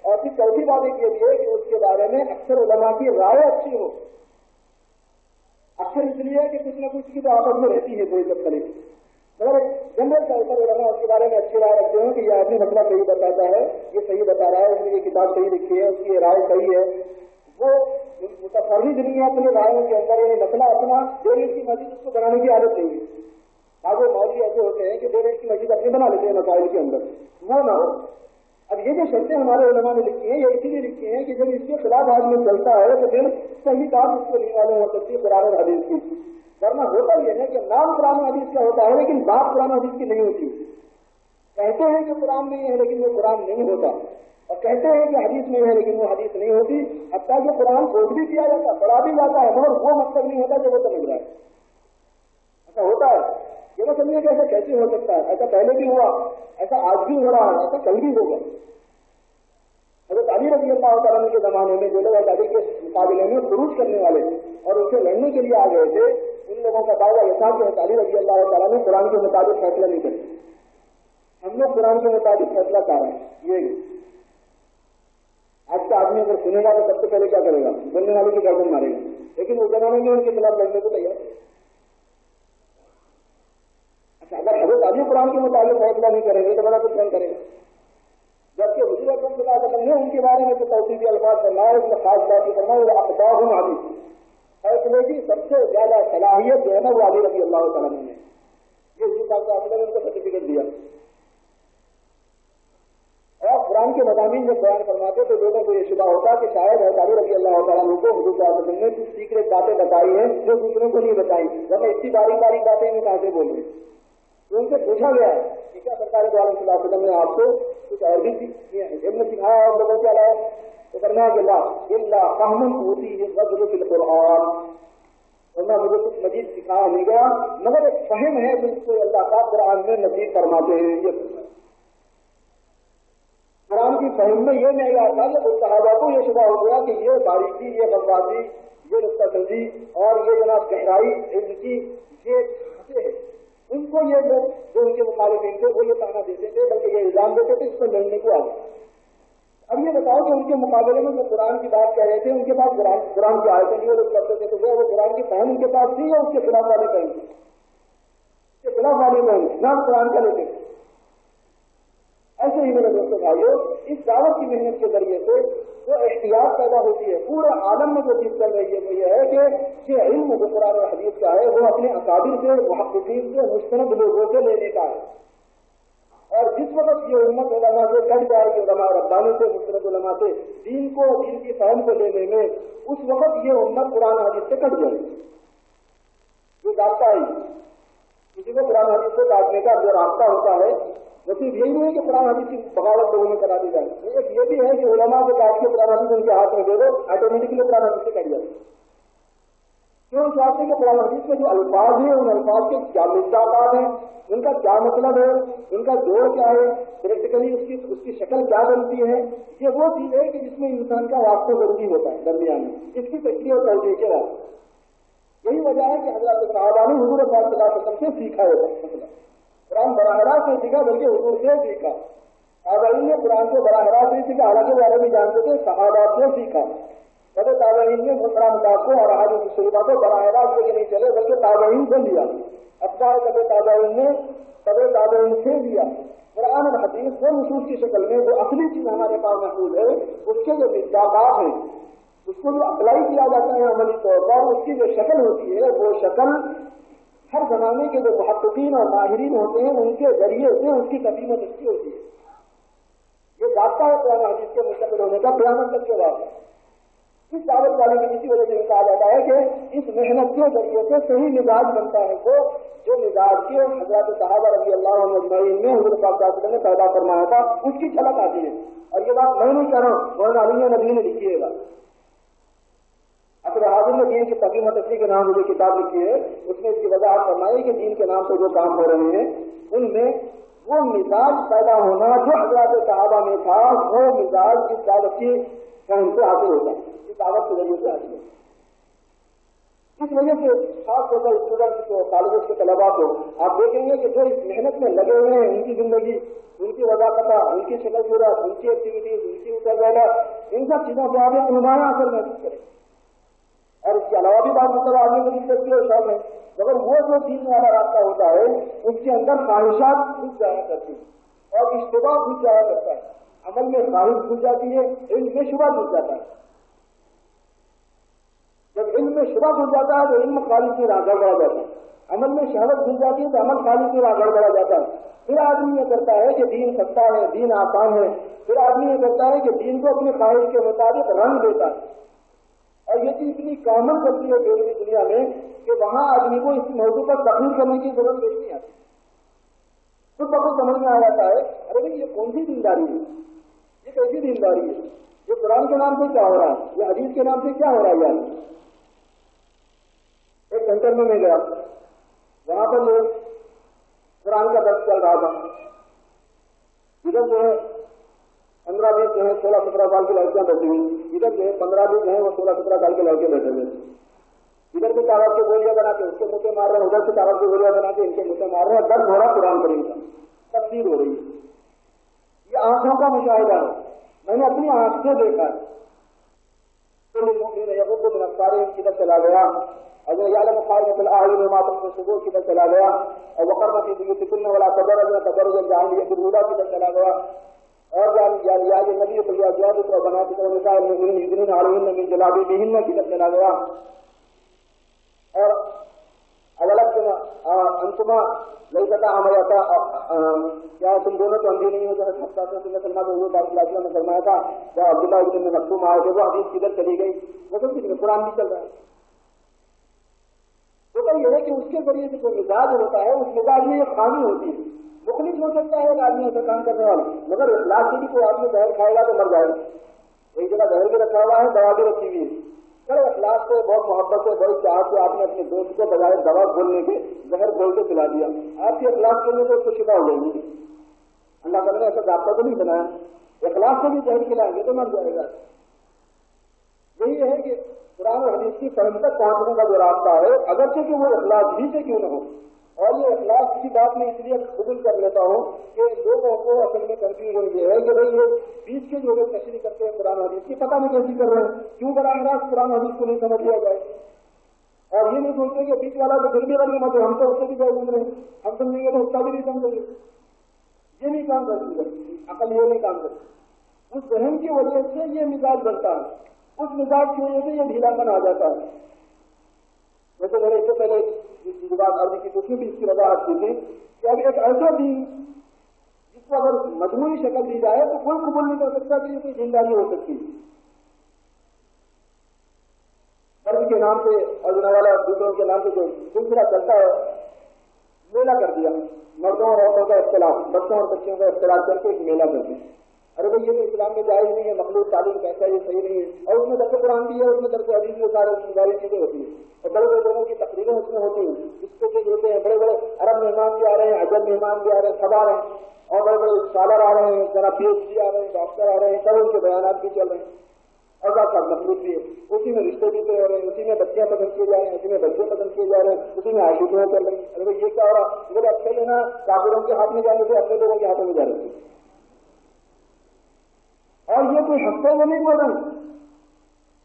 اور پھر چوتھی بات یہ بھی ہے کہ اس کے بارے میں اکثر علماء کی رائے اچھی ہو، اکثر اس لیے کہ کچھ نہ کچھ کی تو آپس میں رہتی ہے کوئی تکلیف، مگر جنرل طور پر علماء اس کے بارے میں اچھی رائے رکھتے ہیں کہ یہ آدمی مسئلہ صحیح بتاتا ہے، یہ صحیح بتا رہا ہے، اس نے یہ کتاب صحیح لکھی ہے، اس کی یہ رائے صحیح ہے، وہ متفرد نہیں ہے اپنے رائےوں کے اندر، یعنی مسئلہ اپنا ڈیڑھ کی مسجد اس کو بنانے کی عادت نہیں ہے، آگے مولوی ایسے ہوتے ہیں کہ ڈیڑھ کی مسجد اپنی بنا لیتے ہیں مسائل کے اندر، وہ نہ ہو۔ اب یہ جو شرطیں ہمارے علماء نے لکھی ہیں یہ اسی لیے لکھی ہیں کہ جب اس کے خلاف آدمی چلتا ہے تو پھر صحیح بات اس کو نہیں معلوم ہو سکتی قرآن اور حدیث کی، ورنہ ہوتا یہ ہے کہ نام قرآن حدیث کا ہوتا ہے لیکن بات قرآن حدیث کی نہیں ہوتی، کہتے ہیں کہ قرآن نہیں ہے لیکن وہ قرآن نہیں ہوتا، اور کہتے ہیں کہ حدیث نہیں ہے لیکن وہ حدیث نہیں ہوتی، حتیٰ کہ قرآن کوٹ بھی کیا جاتا ہے، پڑھا بھی جاتا ہے، مگر وہ مطلب نہیں ہوتا جو وہ سمجھ رہا ہے، ایسا ہوتا ہے، یہ وہ سمجھے کہ ایسا کیسے ہو سکتا ہے، ایسا پہلے بھی ہوا، ایسا آج بھی ہو رہا ہے، ایسا کل بھی ہوگا۔ حضرت علی رضی اللہ تعالیٰ کے زمانے میں جو لوگ علی کے مقابلے میں خروج کرنے والے اور اسے لڑنے کے لیے آ گئے تھے، ان لوگوں کا دعویٰ یہ تھا کہ حضرت علی رضی اللہ تعالیٰ نے قرآن کے مطابق فیصلہ نہیں کرتے، ہم لوگ قرآن کے مطابق فیصلہ کر رہے ہیں۔ یہ آج کا آدمی اگر سنے گا تو سب سے پہلے کیا کرے گا؟ بولنے والے کی گردن مارے گا، لیکن اس زمانے میں ان کے خلاف لڑنے کو تیار۔ اچھا، اگر حضرت علی قرآن کے مطابق فیصلہ نہیں کریں گے تو بڑا کچھ کون کرے گا؟ جبکہ حضور اکرم صلی اللہ علیہ وسلم نے ان کے بارے میں تو توصیفی الفاظ فرمائے، اس میں خاص بات یہ فرمائی وہ اقداہم علی، فیصلے کی سب سے زیادہ صلاحیت جو ہے نا وہ علی رضی اللہ تعالیٰ نے، یہ حضور صاحب علیہ وسلم نے ان کو سرٹیفکیٹ دیا۔ اور قرآن کے مضامین جب بیان فرماتے تو لوگوں کو یہ شبہ ہوتا کہ شاید حضرت علی رضی اللہ تعالیٰ عنہ کو حضور صلی اللہ علیہ وسلم نے کچھ سیکریٹ باتیں بتائی ہیں جو دوسروں کو نہیں بتائی، ورنہ اتنی باریک باریک باتیں میں کہاں سے بول رہی۔ تو ان سے پوچھا گیا کہ کیا سرکار دو عالم صلی اللہ علیہ وسلم نے آپ کو کچھ اور بھی علم سکھایا اور لوگوں کے علاوہ؟ تو کرنا کہ اللہ فہم ہوتی ہے غزل فی القرآن، ورنہ مجھے کچھ مزید سکھایا نہیں گیا مگر ایک فہم ہے جس کو اللہ کا قرآن میں نصیب فرماتے ہیں۔ یہ قرآن کی فہم میں یہ معیار تھا کہ صحابہ کو یہ شبہ ہو گیا کہ یہ باریکی، یہ بغاوتی، یہ نقطہ سنجی اور یہ جناب گہرائی علم کی یہ خطے ہیں، ان کو یہ لوگ جو ان کے مخالفین تھے وہ یہ تانا دیتے تھے بلکہ یہ الزام دیتے تھے، اس پر لڑنے کو آگے۔ اب یہ بتاؤ کہ ان کے مقابلے میں جو قرآن کی بات کہہ رہے تھے ان کے پاس قرآن کی آیتیں نہیں وہ لوگ کرتے تھے، تو وہ قرآن کی فہم ان کے پاس تھی یا اس کے خلاف والے کہیں اس کے خلاف والے میں نام قرآن کا لیتے؟ ایسے ہی میرے دوستوں بھائیوں، اس دعوت کی محنت کے ذریعے سے جو احتیاط پیدا ہوتی ہے پورے عالم میں جو چیز چل رہی ہے وہ یہ ہے کہ یہ علم جو قرآن اور حدیث کا ہے وہ اپنے اکابر سے، محققین سے، مستند لوگوں سے لینے کا ہے، اور جس وقت یہ امت علماء سے کٹ جائے گی، علماء ربانی سے، مستند علماء سے دین کو، دین کی فہم کو لینے میں، اس وقت یہ امت قرآن حدیث سے کٹ جائے گی۔ یہ ضابطہ ہی کسی کو قرآن حدیث سے کاٹنے کا جو راستہ ہوتا ہے وہ صرف یہی نہیں ہے کہ قرآن حدیث کی بغاوت لوگوں میں کرا دی جائے، ایک یہ بھی ہے کہ علماء کو کاٹ کے قرآن حدیث ان کے ہاتھ میں دے دو، آٹومیٹکلی قرآن حدیث سے کٹ جائے۔ کیوں؟ اس واسطے کہ قرآن حدیث میں جو الفاظ ہیں ان الفاظ کے کیا مصداقات ہیں، ان کا کیا مطلب ہے، ان کا جوڑ کیا ہے، پریکٹیکلی اس کی شکل کیا بنتی ہے، یہ وہ چیز ہے کہ جس میں انسان کا واسطہ ضروری ہوتا ہے درمیان میں، اس کی تشریح اور توجیہ کے بعد۔ یہی وجہ ہے کہ حضرت صحابہ نے حضور صلی اللہ علیہ وسلم سے سیکھا ہوتا ہے، مثلا قرآن براہ راست نہیں سیکھا بلکہ حضور سے سیکھا، تابعین نے قرآن کو براہ راست نہیں سیکھا، حالانکہ وہ عربی جانتے تھے، صحابہ سے سیکھا۔ تب تابعین نے قرآن کو اور احادیث الشریفہ کو براہ راست لے کے نہیں چلے بلکہ تابعین سے لیا، افکار تب تابعین نے تب تابعین سے لیا۔ قرآن اور حدیث وہ نصوص کی شکل میں جو اصلی چیز ہمارے پاس محفوظ ہے اس کے جو مصداقات ہیں اس کو جو اپلائی کیا جاتا ہے عملی طور پر، اس کی جو شکل ہوتی ہے وہ شکل ہر زمانے کے جو محققین اور ماہرین ہوتے ہیں ان کے ذریعے سے اس کی قیمت اچھی ہوتی ہے۔ یہ ضابطہ ہے قرآن حدیث کے مستقبل ہونے کا قیامت تک کے بعد۔ اس دعوت والے میں اسی وجہ سے کہا جاتا ہے کہ اس محنت کے ذریعے سے صحیح مزاج بنتا ہے، وہ جو مزاج کے حضرات صحابہ رضی اللہ عنہ اجمعین میں حضور پاک صلی اللہ علیہ وسلم نے پیدا فرمایا تھا اس کی جھلک آتی ہے. اور یہ بات میں نہیں کہہ رہا ہوں، مولانا علی ندوی نے لکھی ہے. اصل حاضر نے دین کی تقسیم و تفصیل کے نام سے جو کتاب لکھی ہے اس میں اس کی وضاحت فرمائی کہ دین کے نام سے جو کام ہو رہے ہیں ان میں وہ مزاج پیدا ہونا جو حضرات صحابہ میں تھا، وہ مزاج اس دعوت کی فہم سے حاصل ہوتا ہے، اس دعوت کے ذریعے سے حاصل ہوتا ہے. اس وجہ سے خاص طور پر اسٹوڈنٹس کو، کالجز کے طلباء کو آپ دیکھیں گے کہ جو اس محنت میں لگے ہوئے ہیں ان کی زندگی، ان کی وضاحت، ان کی شکل صورت، ان کی ایکٹیویٹیز، ان کی اتر محنت، ان سب چیزوں سے آپ ایک نمایاں اثر محسوس کریں. اور اس کے علاوہ بھی بات مطلب آدمی کو دلچسپی اور شوق ہے، مگر وہ جو دین والا راستہ ہوتا ہے اس کے اندر خواہشات گھس جایا کرتی ہیں اور اشتباہ گھس جایا کرتا ہے. عمل میں خواہش گھس جاتی ہے، علم میں شبہ گھس جاتا ہے. جب علم میں شبہ گھس جاتا ہے تو علم خالص کی راہ گڑبڑا جاتا ہے. عمل میں شہوت گھس جاتی ہے تو عمل خالص کی راہ گڑبڑا جاتا ہے. پھر آدمی یہ کرتا ہے کہ دین سستا ہے، دین آسان ہے. پھر آدمی یہ کرتا ہے کہ دین کو اپنی خواہش کے مطابق رنگ دیتا ہے. اور یہ چیز اتنی کامن کرتی ہے پوری دنیا میں کہ وہاں آدمی کو اس موضوع پر تقریر کرنے کی ضرورت پیش نہیں آتی. خود بخود سمجھ میں آ جاتا ہے ارے بھائی یہ کون سی دینداری ہے، یہ کیسی دینداری ہے، یہ قرآن کے نام سے کیا ہو رہا ہے، یہ حدیث کے نام سے کیا ہو رہا ہے. یار ایک سینٹر میں گیا، وہاں پر جو قرآن کا درس چل رہا تھا. ادھر جو ہے 15-20 جو ہے 16-17 سال کی لڑکیاں بیٹھی ہوئی، ادھر جو ہے 15-20 جو ہے وہ 16-17 سال کے لڑکے بیٹھے ہوئے. ادھر سے کاغذ کے گولیاں بنا کے اس کے منہ پہ مار رہے ہیں، ادھر سے کاغذ کی گولیاں بنا کے ان کے منہ پہ مار رہے ہیں. درد ہو رہا قرآن کریم کا، تفسیر ہو رہی ہے. یہ آنکھوں کا مشاہدہ ہے، میں نے اپنی آنکھ سے دیکھا ہے. تو من افطار کدھر چلا گیا، اگر یعلم خائنۃ الاعین وما تخفی الصدور کدھر چلا گیا، اور وقرن فی بیوتکن ولا تبرجن تبرج الجاہلیۃ الاولیٰ کدھر چلا گیا. اور یا نبی صلی اللہ علیہ وسلم بناتے تو نساء المؤمنین یدنین علیہن من جلابیبہن کدھر چلا گیا. اور اولکتما انتما لیستا عملتا، کیا تم دونوں تو اندھی نہیں ہو. جو حتیٰ سے سنت سلمہ کو حضور صلی اللہ علیہ وسلم نے فرمایا تھا جب عبداللہ ابن مکتوم آئے تھے وہ حدیث کدھر چلی گئی، وہ سب کچھ قرآن بھی چل رہا ہے. تو یہ ہے کہ اس کے ذریعے سے جو مزاج ہوتا ہے اس مزاج میں یہ خامی ہوتی ہے. مخلص ہو سکتا ہے ایک آدمی ایسا کام کرنے والا، مگر اخلاق سے بھی کوئی آدمی زہر کھائے گا تو مر جائے گا. ایک جگہ زہر بھی رکھا ہوا ہے، دوا بھی رکھی ہوئی ہے. چلو اخلاق سے، بہت محبت سے، بڑی چاہت سے آپ نے اپنے دوست کو بجائے دوا بولنے کے زہر بول کے پلا دیا. آپ کے اخلاق کے لیے تو اس کو شفا ہو جائے گی. اللہ تعالیٰ نے ایسا ضابطہ تو نہیں بنایا. اخلاق سے بھی زہر کھلائیں گے تو مر جائے گا. یہی ہے کہ قرآن اور حدیث کی فہم تک پہنچنے کا جو راستہ ہے، اگرچہ کہ وہ اخلاق بھی سے کیوں نہ ہو. اور یہ اخلاق کی بات میں اس لیے قبول کر لیتا ہوں کہ لوگوں کو اصل میں کنفیوژن یہ ہے کہ بھائی یہ بیچ کے جو لوگ تشریح کرتے ہیں قرآن حدیث کی، پتہ نہیں کیسی کر رہے ہیں، کیوں براہ راست قرآن حدیث کو نہیں سمجھ لیا جائے. اور یہ نہیں سوچتے کہ بیچ والا تو پھر بھی غلط مت ہے، ہم تو اس سے بھی جائے گزرے ہیں، ہم سمجھیں گے تو اس کا بھی نہیں سمجھیں گے. یہ نہیں کام کرتی، عقل یہ نہیں کام کرتی. اس ذہن کی وجہ سے یہ مزاج بنتا ہے، اس مزاج کی وجہ سے یہ ڈھیلا پن آ جاتا ہے. ویسے میں نے اس سے پہلے جو بات عرضی کی تو اس میں بھی اس کی وضاحت کی تھی کہ اب ایک ایسا دین جس کو اگر مجموعی شکل دی جائے تو کوئی قبول نہیں کر سکتا کہ یہ کوئی دینداری ہو سکتی. فرض کے نام سے اور جنا والا دوسروں کے نام سے جو سلسلہ چلتا ہے، میلہ کر دیا، مردوں اور عورتوں کا اختلاف، بچوں اور بچیوں کا اختلاف کر کے ایک میلہ کر دیا. ارے بھائی یہ تو اسلام میں جائز نہیں ہے، مخلوق تعلیم کیسا یہ صحیح نہیں ہے. اور اس میں درس قرآن بھی ہے، اس میں درس حدیث میں ساری چیزیں ہوتی ہیں. اور بڑے بڑے لوگوں کی تقریریں اس میں ہوتی ہیں، اس کو جو ہوتے ہیں بڑے بڑے عرب مہمان بھی آ رہے ہیں، عجب مہمان بھی آ رہے ہیں، سب آ رہے ہیں. اور بڑے بڑے اسکالر آ رہے ہیں، ذرا PhD آ رہے ہیں، ڈاکٹر آ رہے ہیں، سب ان کے بیانات بھی چل رہے ہیں. اور بات سب مخلوق بھی ہے، اسی میں رشتے بھی طے ہو رہے ہیں، اسی میں بچیاں پسند کیے جا رہے ہیں، اسی میں بچے پسند کیے جا رہے ہیں، اسی میں عاشقیاں چل رہی ہیں. ارے بھائی یہ کیا ہو رہا؟ بولے اچھا لینا کافروں کے ہاتھ میں جانے سے اپنے لوگوں کے ہاتھوں میں جا رہے ہیں. اور یہ کوئی ہفتے میں نہیں بول رہے ہیں،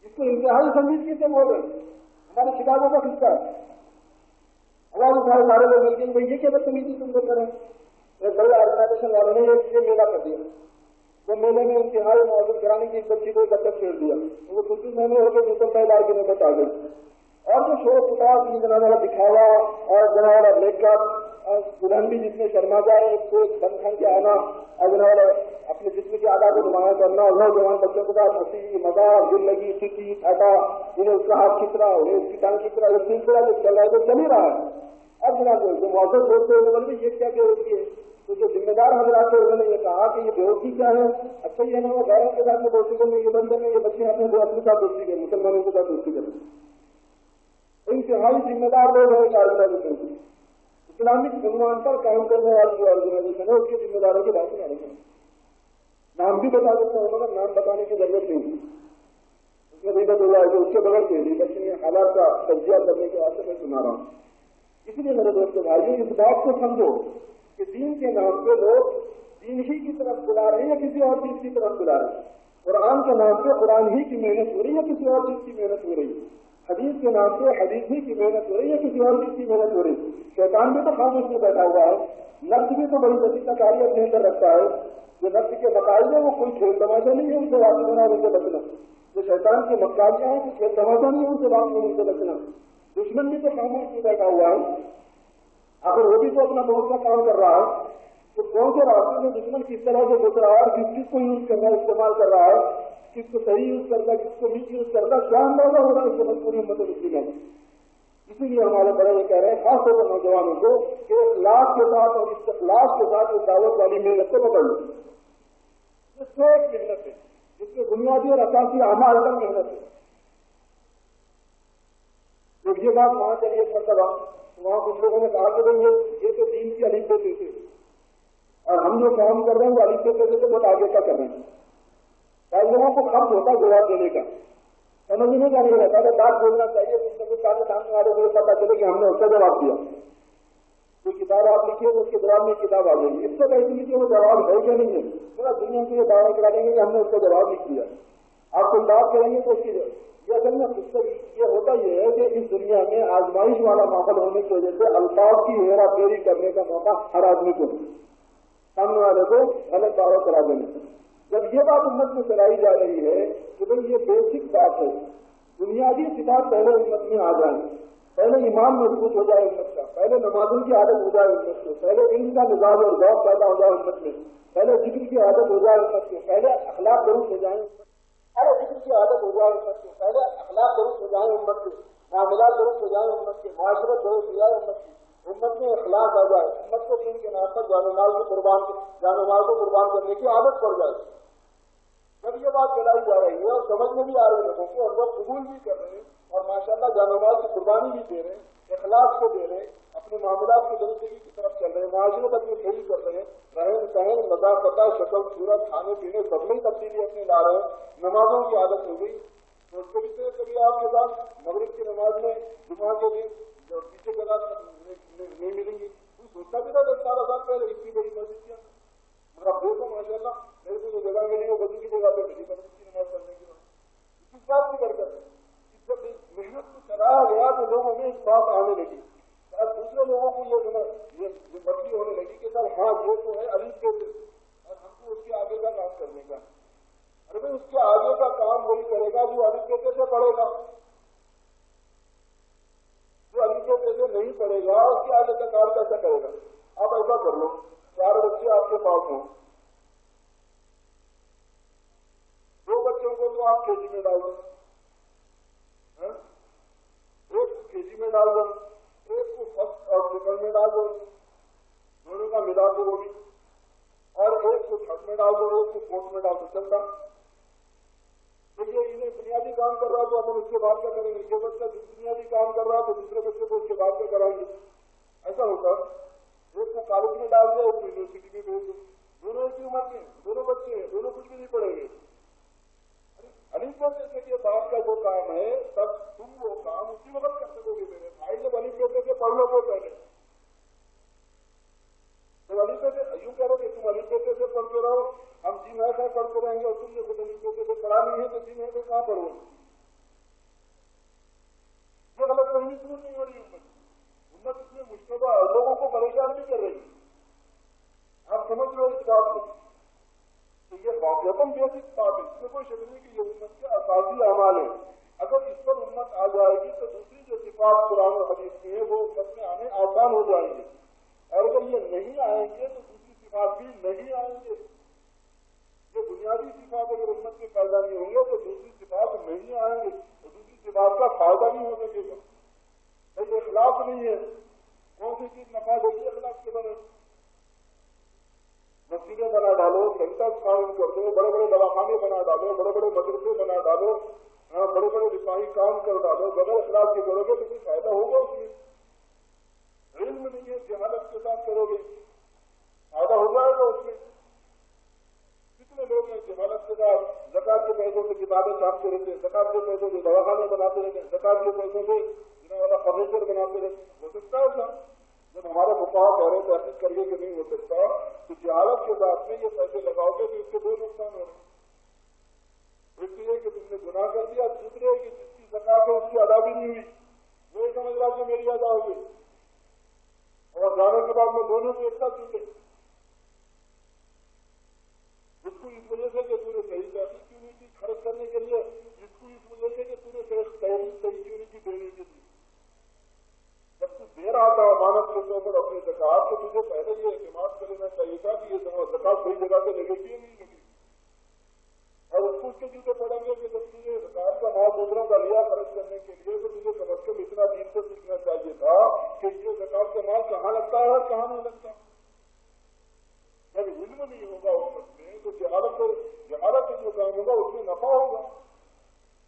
اس کو انتہائی سنجیدگی سے بول رہے ہیں. ہمارے کتابوں کا حصہ ہے. ہمارے سارے لوگ مل کے بھائی یہ کیا بدتمیزی تم کو کریں. بڑے آرگنائزیشن والوں نے یہ میلہ کر دیا. وہ میلے میں انتہائی موجود کرانے کی ایک بچی کو اکٹھا چھیڑ دیا. وہ 25 مہینے ہو گئے دوسرے پہلے آگے نوبت آ گئی. اور جو شور پتاس جنہوں نے دکھاوا اور جنہوں نے میک اپ اور دلہن بھی جس میں شرما جائے، ایک کو ایک بند کھان کے آنا اور جنہوں نے اپنے جسم کی آدھا کو نمایاں کرنا، اور نوجوان بچوں کے ساتھ ہنسی مذاق دل لگی ٹھیکی ٹھاٹا، انہیں اس کا ہاتھ کھینچ رہا، انہیں اس کی ٹانگ کھینچ رہا، یہ سلسلہ جو چل رہا ہے تو چل ہی رہا ہے. اب جناب جو معذر بولتے ہیں بولے یہ کیا بیوقوفی ہے؟ تو جو ذمہ دار حضرات تھے انہوں نے یہ کہا کہ یہ بیوقوفی کیا ہے؟ اچھا یہ نہ وہ غیروں کے ساتھ میں دوستی کرنے یہ بند کریں، یہ بچے اپنے اپنے ساتھ دوستی کریں، مسلمانوں کے ساتھ دوستی کریں. انتہائی ذمہ دار لوگ ہیں کارکنوں کی. اسلامک عنوان پر کام کرنے والی جو آرگنائزیشن ہے اس کی ذمہ داروں کی بات نہیں کریں. نام بھی بتا دیتے ہیں مگر نام بتانے کی ضرورت نہیں. اس میں غیبت ہو جائے کہ اس کے بغیر کے لیے بچے حالات کا تجزیہ کرنے کے واسطے میں سنا رہا ہوں. اس لیے میرے دوست بھائیوں اس بات کو سمجھو کہ دین کے نام پہ لوگ دین ہی کی طرف بلا رہے ہیں یا کسی اور چیز کی طرف بلا رہے ہیں. قرآن کے نام پہ قرآن ہی کی محنت ہو رہی ہے یا کسی اور چیز کی محنت ہو رہی ہے. حدیث کے نام پہ حدیث ہی کی محنت ہو رہی ہے یا کسی اور چیز کی محنت ہو رہی ہے. شیطان بھی تو خاموش میں بیٹھا ہوا ہے. نفس بھی تو بڑی بڑی کاریت اپنے اندر رکھتا ہے. جو نفس کے مقاصد ہے وہ کوئی کھیل تماشا نہیں ہے ان سے واقع ہونا ان سے بچنا. جو شیطان کے مقاصد ہیں وہ کھیل تماشا نہیں ہے ان سے واقع ہونے سے بچنا. دشمن بھی تو خاموش میں بیٹھا ہوا ہے. اگر وہ بھی تو اپنا بہت کا کام کر رہا ہے تو کون سے راستے میں دشمن کس طرح سے گزر رہا ہے اور کس چیز کو یوز کرنا ہے استعمال کر رہا ہے، کس کو صحیح یوز کرتا ہے کس کو نہیں یوز کرتا، کیا اندازہ ہو رہا ہے اس سے مجبوری مطلب اسی میں. اسی لیے ہمارے بڑے یہ کہہ رہے ہیں خاص طور پر نوجوانوں کو کہ اخلاص کے ساتھ اور استخلاص کے ساتھ اس دعوت والی محنت کو پکڑ لو. یہ سو ایک محنت ہے جس میں بنیادی اور اساسی اعمال کا محنت ہے. جب یہ بات وہاں چلیے مرتبہ وہاں کچھ لوگوں نے کہا کہ بھائی یہ تو دین کی علیف پہ تھے اور ہم جو کام کر رہے ہیں وہ علیف پہ سے بہت آگے کا کر رہے ہیں. بعض لوگوں کو خط ہوتا جواب دینے کا سمجھنے کا نہیں رہتا کہ بات بولنا چاہیے کچھ نہ کچھ تاکہ سامنے والے کو پتا چلے کہ ہم نے اس کا جواب دیا. کوئی کتاب آپ لکھیے تو اس کے جواب میں کتاب آ جائے گی. اس سے کہتے ہیں کہ وہ جواب ہے کیا نہیں ہے. پورا دنیا سے یہ دعویٰ کرا دیں گے کہ ہم نے اس کا جواب لکھ دیا. آپ کوئی بات کریں گے تو اس کی یہ اصل میں یہ ہوتا یہ ہے کہ اس دنیا میں آزمائش والا ماحول ہونے کی وجہ سے الفاظ کی ہیرا پھیری کرنے کا موقع ہر آدمی کو سامنے والے کو غلط دعویٰ کرا دینے. جب یہ بات امت میں چلائی جا رہی ہے کہ بھائی یہ بیسک بات ہے، بنیادی صفات پہلے امت میں آ جائیں، پہلے ایمان مضبوط ہو جائے امت کا، پہلے نمازوں کی عادت ہو جائے امت کو، پہلے علم کا مزاج اور ذوق پیدا ہو جائے امت میں، پہلے ذکر کی عادت ہو جائے امت کو، پہلے اخلاق درست ہو جائیں، پہلے ذکر کی عادت ہو جائے امت کو، پہلے اخلاق درست ہو جائیں امت کے، معاملات درست ہو جائیں امت کے، معاشرت درست ہو جائے امت کی، امت میں اخلاق آ جائے، امت کو دین کے نام پر جان و مال کو قربان کرنے کی عادت پڑ جائے. جب یہ بات چلائی جا رہی ہے اور سمجھ میں بھی آ رہی ہے لوگوں کو اور وہ قبول بھی کر رہے ہیں اور ماشاءاللہ جان و مال کی قربانی بھی دے رہے ہیں، اخلاق کو دے رہے ہیں، اپنے معاملات کی زندگی کی طرف چل رہے ہیں، معاشرت اپنی کھیل کر رہے ہیں، رہن سہن نظافت شکل صورت کھانے پینے سب میں تبدیلی اپنے لا رہے ہیں، نمازوں کی عادت ہو گئی. تو اس کو بھی کبھی آپ کے ساتھ مغرب کی نماز میں جمعہ کے دن جو پیچھے جگہ نہیں ملیں گی وہ سوچتا بھی تھا 10 سال پہلے اتنی بڑی مسجد کیا مگر اب دیکھو ماشاء اللہ میرے کو جو جگہ ملی وہ بدو کی جگہ پہ ملی مسجد کی نماز پڑھنے کی بات اس بات کی برکت ہے. جب محنت کو چلایا گیا تو لوگوں میں اس بات آنے لگی، اب دوسرے لوگوں کو یہ بچی ہونے لگی کہ سر ہاں یہ تو ہے علی کے اور ہم کو اس کے آگے کا کام کرنے کا. ارے بھائی اس کے آگے کا کام وہی کرے گا جو علی کے سے پڑھے گا، جو علی کے سے نہیں پڑھے گا اس کے آگے کا کام کیسا کرے گا. آپ ایسا کر لو 4 بچے آپ کے پاس ہوں، 2 بچوں کو تو آپ کے جی میں ڈال دو، ایک کے جی میں ڈال دو، ایک کو فرسٹ اور سیکنڈ میں ڈال دو، دونوں کا ملا دو وہ بھی، اور ایک کو تھرڈ میں ڈال دو، ایک کو فورتھ میں ڈال دو. چلتا دیکھیے انہیں بنیادی کام کر رہا تو اپن اس کے بعد کیا کریں گے، یہ بچہ بنیادی کام کر رہا تو دوسرے بچے کو اس کے بعد کیا کرائیں گے. ایسا ہوتا ایک کو کالج میں ڈال دو ایک کو یونیورسٹی میں بھیج دو، دونوں ایک ہی عمر کے دونوں بچے ہیں، دونوں کچھ بھی نہیں پڑھیں گے. علی کہتے کہ باپ کا جو کام ہے تب تم وہ کام اسی وقت کر سکو گے. میرے بھائی جب علی کہتے کہ پڑھ لو گے پہلے تو علی کہتے یوں کرو کہ تم علی کہتے سے پڑھتے رہو، ہم جن ایسا پڑھتے رہیں گے اور تم نے خود علی کہتے سے پڑھا نہیں ہے تو جن ہے تو کہاں پڑھو گے. یہ غلط فہمی دور نہیں ہو رہی امت اس میں مشتبہ لوگوں کو پریشان بھی کر رہی ہے. آپ سمجھ لو اس بات کو تو یہ واقعتاً بیسک بات ہے، اس میں کوئی شک نہیں کہ یہ امت کے اساسی اعمال ہیں. اگر اس پر امت آ جائے گی تو دوسری جو صفات قرآن و حدیث کی ہیں وہ امت میں آنے آسان ہو جائیں گے، اور اگر یہ نہیں آئیں گے تو دوسری صفات بھی نہیں آئیں گے. یہ بنیادی صفات اگر امت میں پیدا نہیں ہوں گے تو دوسری صفات نہیں آئیں گے، اور دوسری صفات کا فائدہ نہیں ہو سکے گا. یہ اخلاق نہیں ہے، کون سی چیز نفع دیگی اخلاق کے بارے؟ مسجدیں بنا ڈالو، سینٹرز قائم کر دو، بڑے بڑے دواخانے بنا ڈالو، بڑے بڑے مدرسے بنا ڈالو، بڑے بڑے رفاہی کام کر ڈالو، بغیر اخلاق کے کرو گے تو کوئی فائدہ ہوگا اس میں؟ علم نہیں ہے، جہالت کے ساتھ کرو گے فائدہ ہو جائے گا اس میں؟ کتنے لوگ ہیں جہالت کے ساتھ زکات کے پیسوں سے کتابیں چھاپتے رہتے ہیں، زکات کے پیسوں سے دواخانے بناتے رہتے ہیں، زکات کے پیسوں سے والا فرنیچر بناتے رہتے ہیں؟ ہو سکتا ہے ایسا؟ جب ہمارے فقہا کہہ رہے تحقیق کریے کہ نہیں ہو سکتا، تو جہالت کے ساتھ میں یہ پیسے لگاؤ گے تو اس کے دو نقصان ہو رہے ہیں۔ ایک تو یہ کہ تم نے گناہ کر دیا، دوسرے کہ جس کی زکات ہے اس کی ادا بھی نہیں ہوئی، وہ سمجھ رہا کہ میری ادا ہو گئی، اور جانے کے بعد میں دونوں کو ایک ساتھ جھوٹے، اس کو اس وجہ سے کہ تم نے صحیح تحقیق کیوں نہیں کی خرچ کرنے کے لیے، اس کو اس وجہ سے کہ تم نے تحقیق صحیح کیوں نہیں کی دینے کے لیے۔ جب تو دے رہا تھا امانت کے طور پر اپنی زکات تو تجھے پہلے یہ اعتماد کر لینا چاہیے تھا کہ یہ زکات صحیح جگہ پہ لگے گی یا نہیں لگے گی، اور اس کو اس کے جوتے پڑیں گے کہ جب تجھے زکات کا مال دوسروں کا لیا خرچ کرنے کے لیے تو تجھے کم از کم اتنا دین سے سیکھنا چاہیے تھا کہ یہ زکات کا مال کہاں لگتا ہے اور کہاں نہیں لگتا۔ جب علم نہیں ہوگا امت میں تو جہالت سے جو کام ہوگا اس میں نفع ہوگا،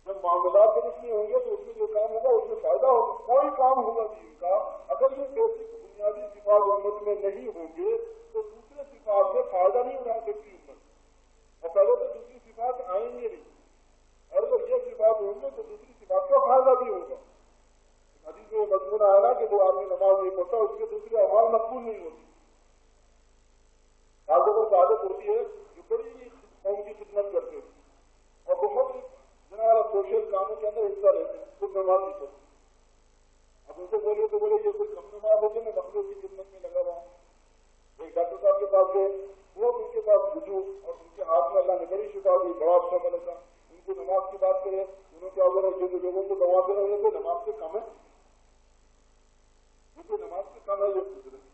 جب معاملات درست نہیں ہوں گے تو اس میں جو کام ہوگا اس میں فائدہ ہوگا۔ کوئی کام ہوگا دین کا اگر یہ بیسک بنیادی صفات امت میں نہیں ہوں گے تو دوسرے صفات سے فائدہ نہیں اٹھا سکتی امت، اور پہلے تو دوسری صفات آئیں گے نہیں، اور اگر یہ صفات ہوں گے تو دوسری صفات کا فائدہ بھی ہوگا۔ حدیث میں مضمون آیا نا کہ جو آدمی نماز نہیں پڑھتا اس کے دوسرے اعمال مقبول نہیں ہوتی۔ آج اگر عادت ہوتی ہے جو بڑی قوم کی خدمت کرتے ہیں اور بہت جناب سوشل کاموں کے اندر حصہ لیتے ہیں، خود نماز نہیں پڑھتے، اب ان سے بولے تو بولے یہ کوئی کم نماز ہوگی، میں مخلوق کی خدمت میں لگا ہوا ہوں۔ ایک ڈاکٹر صاحب کے پاس گئے، وہ ان کے پاس بجو اور ان کے ہاتھ میں اللہ نے بڑی شفا دی، بڑا اچھا ملتا، ان کو نماز کی بات کرے، انہوں کیا بولے جو لوگوں کو دوا دے رہے تھے نماز سے کم ہے، کیونکہ نماز سے کم ہے یہ پوچھ رہے،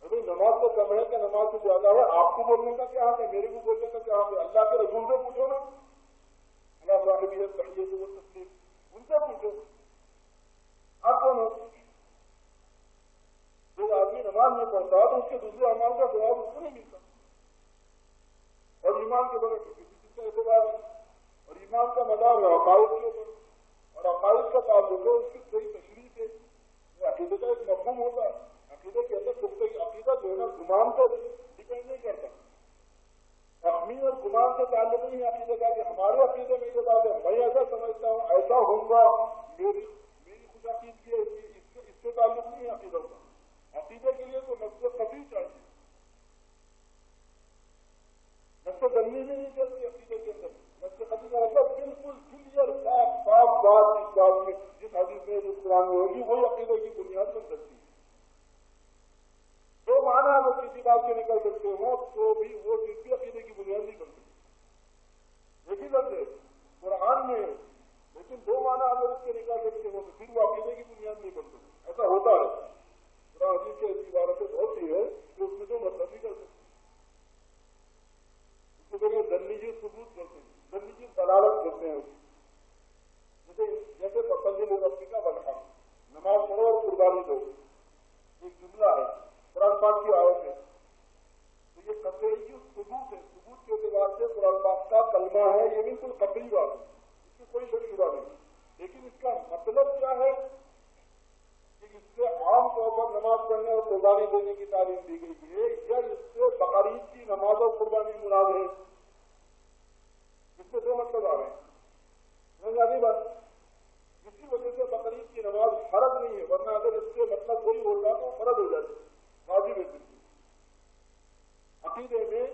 ابھی نماز سے کم ہے کہ نماز سے زیادہ ہے؟ آپ کو بولنے کا کیا حق ہے، میرے کو بولنے کا کیا حق ہے؟ اللہ کے رسول سے پوچھو نا، اللہ صاحبیت تحیت و تسلیم ان سے پوچھو، آپ کون ہو؟ جو آدمی نماز نہیں پڑھتا تو اس کے دوسرے اعمال کا جواب اس کو نہیں ملتا، اور ایمان کے بغیر کسی چیز کا اعتبار ہے، اور ایمان کا مدار ہے عقائد کے اوپر، اور عقائد کا تعلق ہے اس کی صحیح تشریح سے، عقیدے کا ایک مفہوم ہوتا ہے، عقیدے کے اندر عقیدہ جو ہے نا گمان سے ڈپینڈ نہیں کرتا، تخمین اور گمان سے تعلق نہیں ہے عقیدے کا کہ ہمارے عقیدے میں یہ بات ہے میں ایسا سمجھتا ہوں ایسا ہوں گا، میری خود عقیدگی ہے، اس سے تعلق نہیں ہے عقیدہ کا۔ عقیدے کے لیے تو نفس قطعی چاہیے، نفس ظنی بھی نہیں چلتی عقیدے کے اندر، نفس قطعی کا مطلب بالکل کلیئر صاف بات اس بات میں جس حدیث میں جس قرآن میں ہوگی وہی عقیدے کی بنیاد بن سکتی ہے۔ دو معنی اگر کسی بات سے نکل سکتے ہوں تو بھی وہ چیز بھی عقیدے کی بنیاد نہیں بن سکتی، ایک ہی لفظ ہے قرآن میں، لیکن دو معنی اگر اس کے نکل سکتے ہوں تو پھر وہ عقیدے کی بنیاد نہیں بن سکتی۔ ایسا ہوتا ہے قرآن حدیث کی ایسی عبارتیں بہت سی ہے کہ اس میں دو مطلب نہیں کر سکتے، اس کے ذریعے ظنی ثبوت کرتے ہیں، ظنی دلالت کرتے ہیں، جیسے فصل ربی کا بلحق، نماز پڑھو اور قربانی دو، ایک جملہ ہے قرآن پاک کی آیت ہے، تو یہ قطعی ثبوت ہے، ثبوت کے اعتبار سے قرآن پاک کا کلمہ ہے، یہ بالکل قطعی بات ہے، اس میں کوئی شک شبہ نہیں، لیکن اس کا مطلب کیا ہے کہ اس سے عام طور پر نماز پڑھنے اور قربانی دینے کی تعلیم دی گئی ہے یا اس سے بقرعید کی نماز اور قربانی مراد ہے؟ اس میں دو مطلب آ رہے ہیں، سمجھ آ گئی بات؟ اسی وجہ سے بقرعید کی نماز فرض نہیں ہے، ورنہ اگر اس کے مطلب وہی ہوتا تو فرض ہو جاتی، واجب ہے۔ عقیدے میں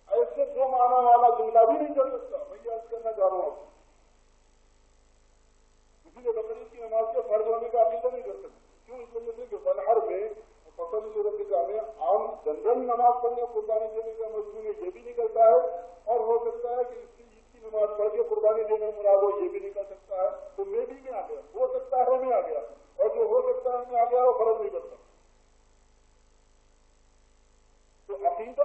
ایسے دو معنی والا جملہ بھی نہیں چل سکتا، میں یہ عرض کرنا چاہ رہا ہوں، اسی لیے بقرعید کی نماز کے فرض ہونے کا عقیدہ نہیں کر سکتے، کیوں؟ اس وجہ سے کہ بلحر میں فصل ربی کا میں عام جنرل نماز پڑھنے اور قربانی دینے کا مضمون یہ بھی نکلتا ہے، اور ہو سکتا ہے کہ اس کی عید کی نماز پڑھ کے قربانی دینے مراد ہو یہ بھی نکل سکتا ہے، تو میں بھی میں آ گیا، ہو سکتا ہے میں آ گیا، اور جو ہو سکتا ہے میں آ گیا وہ فرض نہیں کرتا۔ تو عقیدہ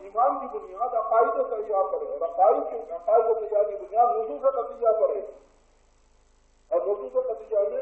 ایمان کی بنیاد عقائد تیار پر ہے، اور عقائد تیار کی بنیاد نصوص قطعیہ پر ہے، اور نصوص قطعیہ میں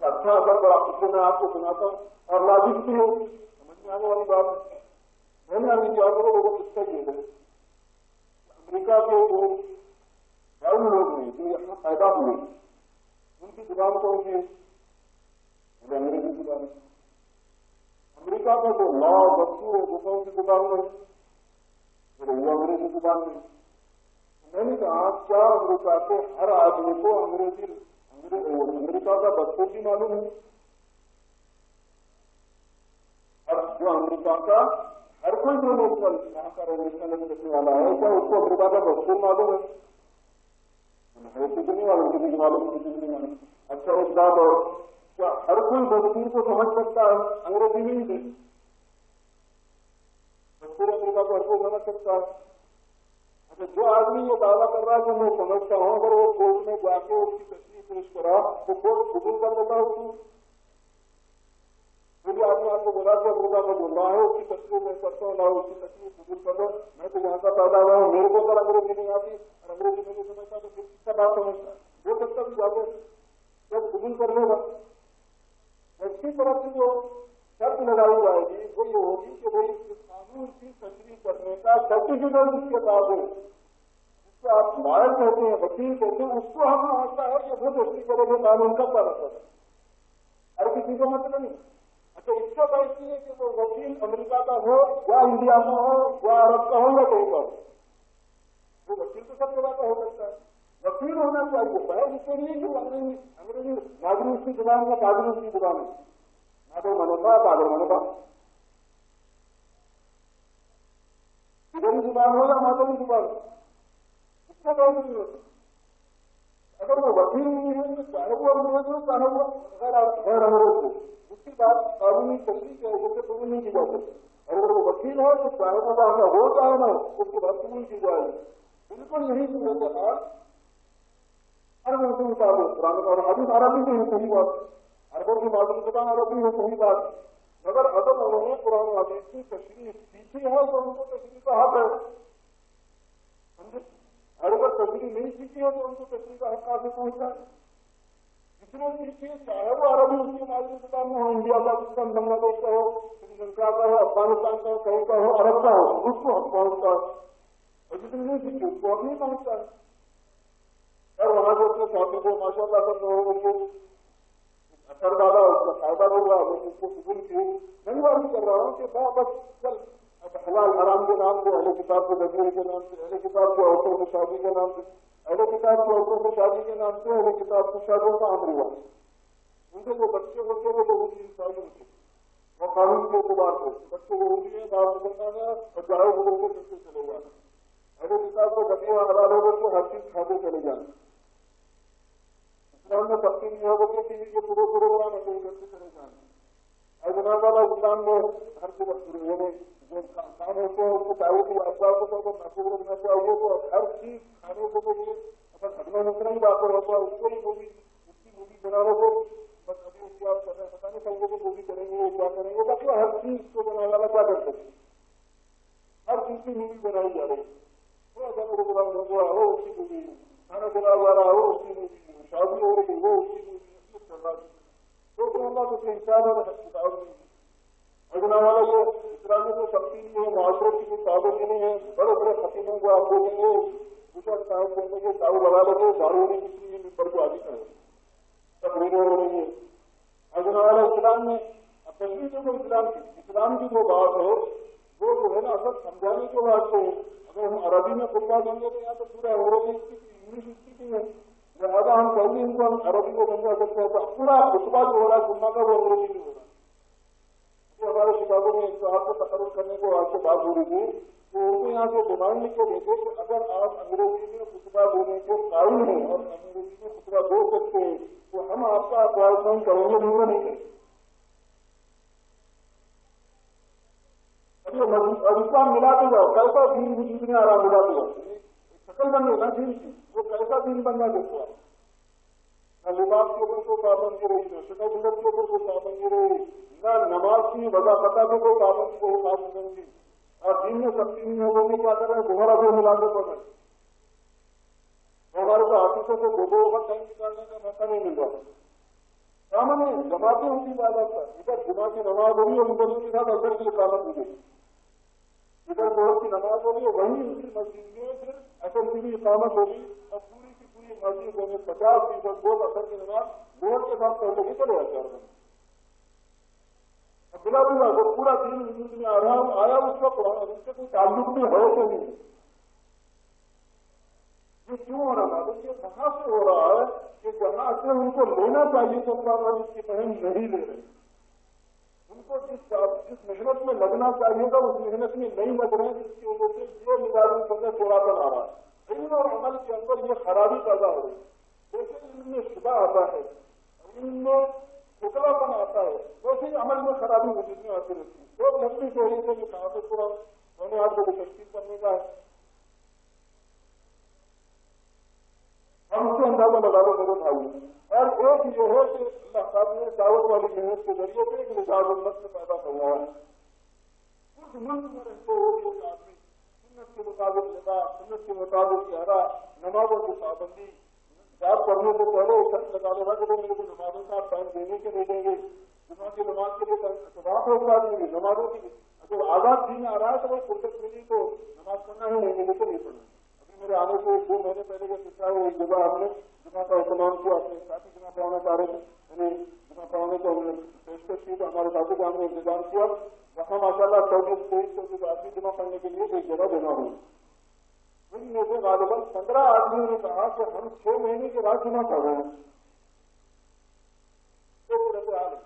اچھا اثر پڑا، اس کو میں آپ کو سناتا ہوں اور لاجک بھی ہو، سمجھ میں آنے والی بات ہے۔ میں نے ابھی کیا کرو لوگوں کو قصہ یہ ہے، امریکہ کے جو غیر لوگ ہیں جو یہاں پیدا ہوئے ان کی زبان کون سی ہے؟ انگریزی زبان۔ امریکہ کا جو لا دستور ہے وہ کون سی زبان میں ہے؟ وہ انگریزی زبان میں۔ میں نے کہا کیا امریکہ کے ہر آدمی کو امریکہ کا دستور بھی معلوم ہے؟ اور جو امریکہ کا ہر کوئی جو نیشنل یہاں کا نیشنل رکھنے والا ہے کیا اس کو امریکہ کا دستور معلوم ہے؟ کسی نہیں معلوم، کسی کی معلوم، کسی کی نہیں معلوم۔ اچھا ایک بات اور، کیا ہر کوئی دستور کو سمجھ سکتا ہے؟ انگریزی نہیں تھی دستور امریکہ کو ہر کوئی سمجھ سکتا ہے؟ اچھا جو آدمی یہ دعویٰ کر رہا ہے کہ میں سمجھتا ہوں، اگر وہ کورٹ میں جا کے اس کی تصویر پیش کرا تو کورٹ قبول کر دیتا ہے اس کو؟ مجھے آپ نے آپ کو بولا کہ امریکہ کو بول رہا ہے اس کی تصویر میں کرتا ہوں، لاؤ اس کی تصویر قبول کر دو، میں تو یہاں کا پیدا ہوا ہوں، میرے کو اگر انگریزی نہیں آتی اور انگریزی میں نہیں سمجھتا تو پھر کس کا بات سمجھتا وہ سکتا بھی جاتے جب قبول کر لے گا۔ اس کی طرف سے جو شرط لگائی جائے گی وہ یہ ہوگی کہ بھائی قانون کی تشریح کرنے کا سرٹیفکیٹ اس کے پاس ہے، جس کو آپ لائر کہتے ہیں، وکیل کہتے ہیں، اس کو ہم آتا ہے کہ وہ تشریح کرے گا قانون کا پاس ہے، ہر کسی کو مطلب نہیں۔ اچھا اس سے بہتر ہے کہ وہ وکیل امریکہ کا ہو یا انڈیا کا ہو یا عرب کا ہو یا کہیں کا ہو، وہ وکیل تو سب جگہ کا ہو سکتا ہے، وکیل ہونا چاہیے۔ بحث اس کے لیے کہ انگریزی ناگری اس کی زبان یا کاغذ اس کی زبان ہے، نادر منوتا کاغذ منوتا ادھر زبان ہو یا مادری زبان، اس کا بحث نہیں ہوتا۔ اگر وہ وکیل نہیں ہے تو چاہے وہ انگریز ہو چاہے وہ غیر انگریز ہو، اس کی بات قانونی تشریح کے وجہ سے قبول نہیں کی جا سکتی۔ اور اگر وہ وکیل ہے تو چاہے وہ باہر ہو چاہے نہ ہو اس کی بات قبول کی جائے گی۔ بالکل یہی صورت حال عربوں کے مطابق قرآن اور حدیث عربی میں ہے، صحیح بات، عربوں کی معلوم زبان عربی میں صحیح بات، مگر اگر انہوں نے قرآن و حدیث کی تشریح سیکھی ہے تو ان کو تشریح کا حق ہے، سمجھے؟ اور اگر تشریح نہیں سیکھی ہے تو ان کو تشریح کا حق کہاں سے پہنچتا ہے؟ جس نے سیکھی چاہے وہ عربی اس کی معلوم زبان میں ہو، انڈیا پاکستان بنگلہ دیش کا ہو، سری لنکا کا ہو، افغانستان کا ہو، کہیں کا ہو، عرب کا ہو، اس کو حق پہنچتا ہے، اور جس نے نہیں سیکھی اس کو حق نہیں پہنچتا ہے۔ اور وہاں سے اپنے ساتھی کو ماشاء اللہ سب لوگوں کو اثر ڈالا، اس کا فائدہ ہوگا، میں اس کو قبول کی۔ میں یہ بات کر رہا ہوں کہ بس چل اب حلال حرام کے نام سے، اہل کتاب کو دجوری کے نام سے، اہل کتاب کو عورتوں سے شادی کے نام سے، اہل کتاب کو عورتوں سے شادی کے نام سے، اہل کتاب کی شادیوں کا عمل ہوا، ان کے جو بچے ہوتے ہیں وہ روٹی عیسائی ہوتے ہیں، اور قانون کے اعتبار سے بچے کو روٹی ہے باہر نکلنا ہے اور چاہے وہ لوگوں کو کرتے چلے جانا، اہل کتاب کو بچے حلال ہو گئے تو ہر چیز کھاتے چلے جانا، اسلام میں سختی نہیں ہوگا کہ ٹی وی کے پورے پروگرام اٹینڈ کرتے چلے جانا، اور جناب والا اسلام میں ہر جو کام ہوتے ہیں اس کو چاہیے کہ افراد کو اگر محفوظ رکھنا چاہیے تو ہر چیز کھانے کو لیے اگر گھٹنا نکلنے کی بات ہوتا ہے اس کو ہی مووی اس کی مووی بنانے کو بس ابھی اس کی آپ کر رہے ہیں، پتا نہیں چاہیے کہ مووی کریں گے کیا کریں گے، باقی ہر چیز کو بنانے والا کیا کر سکتے ہیں، ہر چیز کی مووی بنائی جا رہی ہے، تھوڑا سا پروگرام ہو گیا ہو اس کی مووی، کھانا بنا جا رہا ہو اس کی مووی، شادی ہو رہی وہ اس کی مووی چل رہا ہے، تو اللہ تو انسان اور کتاب نہیں اجنا والا یہ اسلامی کو سختی نہیں ہے، معاشرے کی کوئی پابندی نہیں ہے، بڑے بڑے خطیبوں کو آپ دیکھیں گے دوسرا صاحب کرنے کے چاو لگا لیں گے، دارو نہیں کتنی ممبر کو آگے کریں تقریریں ہو رہی ہے اجنا والا اسلام میں۔ اب تشریح جو اسلام کی جو بات ہے وہ جو ہے نا اصل سمجھانے کے واسطے اگر ہم عربی میں خطبہ دیں گے تو یہاں تو پورا انگریزی انگلش اسپیکنگ ہے، لہٰذا ہم پہلے ان کو ہم عربی کو سمجھا سکتے ہیں تو پورا خطبہ جو ہو رہا ہے خطبہ کا وہ انگریزی میں ہو رہا ہے۔ ہمارے شکاگو میں ایک صاحب کو تقرر کرنے کو آپ سے بات ہو رہی تھی تو ان کو یہاں سے ڈیمانڈ لکھ کے دیتے کہ اگر آپ انگریزی میں خطبہ دینے کے قائل ہیں اور انگریزی میں خطبہ دے سکتے ہیں تو ہم آپ کا اپوائنٹمنٹ کریں گے، نہیں کریں۔ اب اسلام ملاتے جاؤ، کیسا دین وجود میں آرام ملاتے جاؤ، شکل بن گئی نا دین کی، وہ کیسا دین بننا دیکھو آپ، نہ لباس کے اوپر کوئی پابندی رہی، نہ شکل بلند کے اوپر کوئی پابندی رہی، نہ نماز کی وضاحت کو کوئی پابندی کو خاص نہیں کی، اور دین میں سختی نہیں ہوگی میں کیا کر رہے ہیں دوبارہ سے ملا کے پڑھ رہے ہیں، ہمارے کو آفیسوں سے دو وقت ٹائم نکالنے کا موقع نہیں مل رہا، سامنے جماعتیں ہوتی عبادت پر، ادھر جمعہ کی نماز ہو رہی ہے، ادھر کے ساتھ اثر کی اقامت ہو گئی، ادھر ظہر کی نماز ہو رہی ہے، وہیں اسی مسجد میں پھر اثر کی بھی اقامت ہوگی، اور پوری کی پوری مسجد میں 50% لوگ اثر کی نماز ظہر کے ساتھ پہلے ہی چلے جاتے ہیں۔ اب بلا بلا وہ پورا دن وجود میں آرام آیا اس وقت، اس سے کوئی تعلق بھی ہے کہ نہیں، یہ کیوں ہو رہا ہے؟ یہ کہاں سے ہو رہا ہے کہ جہاں سے ان کو لینا چاہیے تو اللہ اس کی پہن نہیں لے رہے، ان کو جس محنت میں لگنا چاہیے تھا اس محنت میں نہیں لگ رہے، جس کی وجہ سے یہ مزاجی کرنے تھوڑا کر آ رہا ہے، علم اور عمل کے اندر یہ خرابی پیدا ہو رہی ہے۔ جیسے علم میں شبہ آتا ہے، علم میں ٹکڑا پن آتا ہے، ویسے ہی عمل میں خرابی وجود میں آتی رہتی ہے۔ لوگ لمبی چوری سے کہاں سے تھوڑا میں نے آپ کو تشکیل کرنے کا ہے، ہم اس سے اندازہ لگا لو میرے بھائی، اور ایک یہ ہے کہ اللہ صاحب نے دعوت والی محنت کے ذریعے سے ایک نظام امت میں پیدا کروایا ہے۔ اس ملک میں رہتے ہوئے ایک آدمی سنت کے مطابق لباس، سنت کے مطابق چہرہ، نمازوں کی پابندی، بات پڑھنے سے پہلے شرط لگا دے گا کہ میرے کو نمازوں کا ٹائم دینے کے نہیں دیں گے، جمعہ کی نماز کے لیے اتفاق ہوگا نہیں، نمازوں کی اگر آزاد دین آ رہا ہے تو وہ فرصت ملی تو نماز پڑھنا ہی نہیں ملے تو نہیں پڑھنا۔ میرے آنے سے 2 مہینے پہلے کا قصہ ہے، ایک جگہ ہم نے جمعہ کا اہتمام کیا، اپنے ساتھی جمعہ پڑھانا چاہ رہے تھے، یعنی جمعہ پڑھانے کو ہم نے پیشکش کی تو ہمارے ساتھی کو ہم نے انتظام کیا، وہاں ماشاء اللہ 24-23 آدمی جمع کرنے کے لیے ایک جگہ دینا ہوئی۔ ان میں سے غالباً 15 آدمیوں نے کہا کہ ہم 6 مہینے کے بعد جمع کر رہے ہیں، تو صورت حال ہے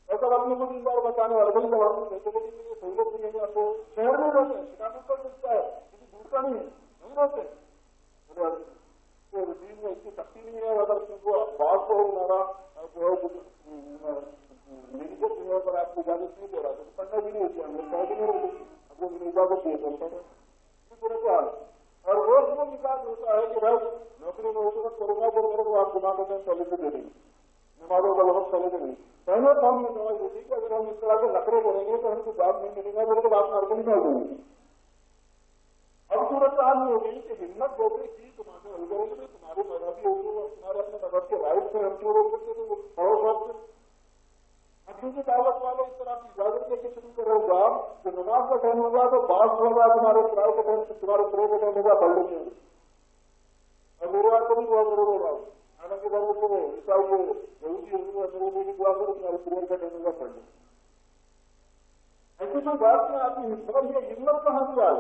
ایسا اپنے کو 3 بار بتانے والے بھائی جب ہم کہتے ہیں کہ سہولت نہیں ہے، تو شہر میں رہتے ہیں، شکایت پر ملتا ہے، کسی دوسرا نہیں ہے، نہیں رہتے دین میں اس کی سختی نہیں ہے، اگر بات کو ہمارا جو ہے میڈیکل جگہ پر آپ کو اجازت نہیں دے رہا تو پڑھنا بھی نہیں ہوتی، ہم لوگ بھی نہیں ہوتی، اب وہ اجازت دیے تو اسی طرح سے حال ہے۔ اور روز وہ مزاج ہوتا ہے کہ بھائی نوکری میں اس وقت کروں گا جب میرے کو آپ جمع کرتے ہیں پہلے سے دے دیں گے، نمازوں کا وقت پہلے سے نہیں، پہلے تو ہم یہ سمجھ ہوتی کہ اگر ہم اس طرح کے نخرے کریں گے تو ہم کو بات نہیں ملے گا، میرے کو بات مار کے نکال دیں گے۔ اب صورت حال یہ ہو گئی کہ ہمت جیسے کی تمہارے ہو گئے کہ تمہاری مذہبی ہوگی اور تمہارے اپنے مذہب کے رائٹ سے ہم کیوں روک سکتے تھے وہ پڑھو سب سے ابھی کی دعوت والے اس طرح کی اجازت دے کے شروع کرو گا کہ نماز کا ٹائم ہوگا تو بعض ہوگا تمہارے کرائے کے ٹائم سے تمہارے کرے کے ٹائم ہوگا پڑھ لیں گے، اور میرے بات کو بھی بہت ضرور ہوگا، حالانکہ گھر میں تمہیں عیسائی ہو یہودی ہو میرے میری دعا کرو تمہارے کرے کا ٹائم ہوگا پڑھ لیں۔ ایسی کوئی بات نہیں آتی، یہ ہمت کہاں سے آئے،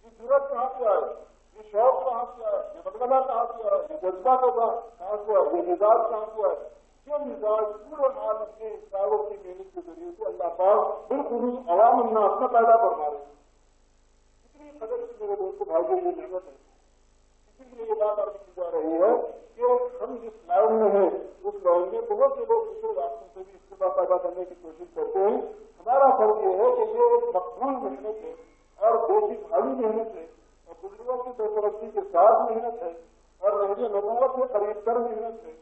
یہ ضرورت کہاں سے آئے، یہ شوق کہاں سے آئے، یہ مطلبہ کہاں سے آئے، یہ جذبہ کہاں سے آئے، یہ مزاج کہاں سے آئے؟ یہ مزاج پورے عالم کے دعوت کی محنت کے ذریعے سے اللہ پاک بالخصوص عوام الناس میں پیدا فرما رہے ہیں۔ اتنی قدر سے میرے دوست بھائیوں یہ نعمت ہے، اسی لیے یہ بات آپ کی جا رہی ہے کہ ہم جس لائن میں ہیں اس لائن میں بہت سے لوگ دوسرے راستوں سے بھی استفادہ پیدا کرنے کی کوشش کرتے ہیں۔ ہمارا فرض یہ ہے کہ یہ ایک مقبول محنت ہے اور دیسی بھاری محنت ہے اور بزرگوں کی سرپرستی کے ساتھ محنت ہے اور نہج نبوت سے قریب تر محنت ہے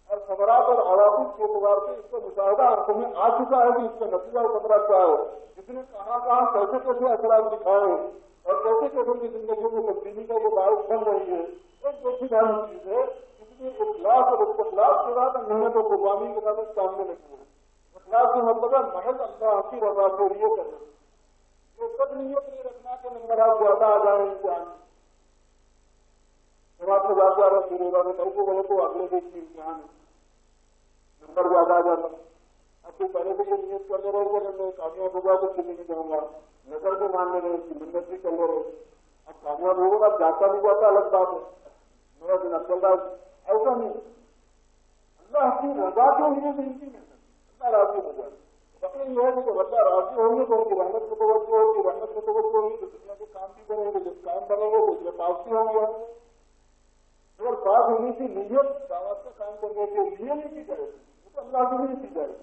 اور خبرات اور عواقب کے اعتبار سے اس کا مشاہدہ آنکھوں میں آ چکا ہے کہ اس کا نتیجہ اور خبرہ کیا ہے، جس نے کہاں کہاں کیسے کیسے اثرات دکھائے ہیں اور کیسے کیسے کی زندگیوں میں تبدیلی کا یہ باعث بن رہی ہے۔ ایک دیکھی جانے چیز ہے اس لیے اخلاص اور استخلاص کے بعد محنت اور قربانی کے ساتھ سامنے لگی ہے۔ اخلاص کا مطلب ہے محض اللہ کی رضا کے لیے کرنا، یہ سب نیت نہیں رکھنا کہ نمبرات زیادہ آ جائیں امتحان میں، جب آپ کو زیادہ آ رہا شروع ہو رہا کل کو بولے تو اگلے دن کی امتحان ہے نمبر زیادہ آ جاتا، اب کوئی پہلے سے یہ نیت کر لے رہے کہ میں کامیاب ہوگا تو چلی نہیں کروں گا، نظر بھی مان لے رہے اس کی محنت بھی کر لے رہے، اب کامیاب ہوگا اب جاتا نہیں جاتا الگ بات ہے، میرا دن اب چل رہا ہے، ایسا نہیں، اللہ کی رضا کے لیے بنتی ہے، اللہ راضی ہو جائے، بقیہ یہ ہے کہ اللہ راضی ہوں گے تو ان کی رحمت کو توجہ ہوگی، رحمت کو توجہ ہوگی تو دنیا کے کام بھی کریں گے، جب کام کریں گے تو اس میں پاس بھی ہوں گے، اگر پاس ہونے کی نیت دعوت کا کام کرنے کے لیے نہیں کی جائے تو اللہ کی نہیں کی جائے۔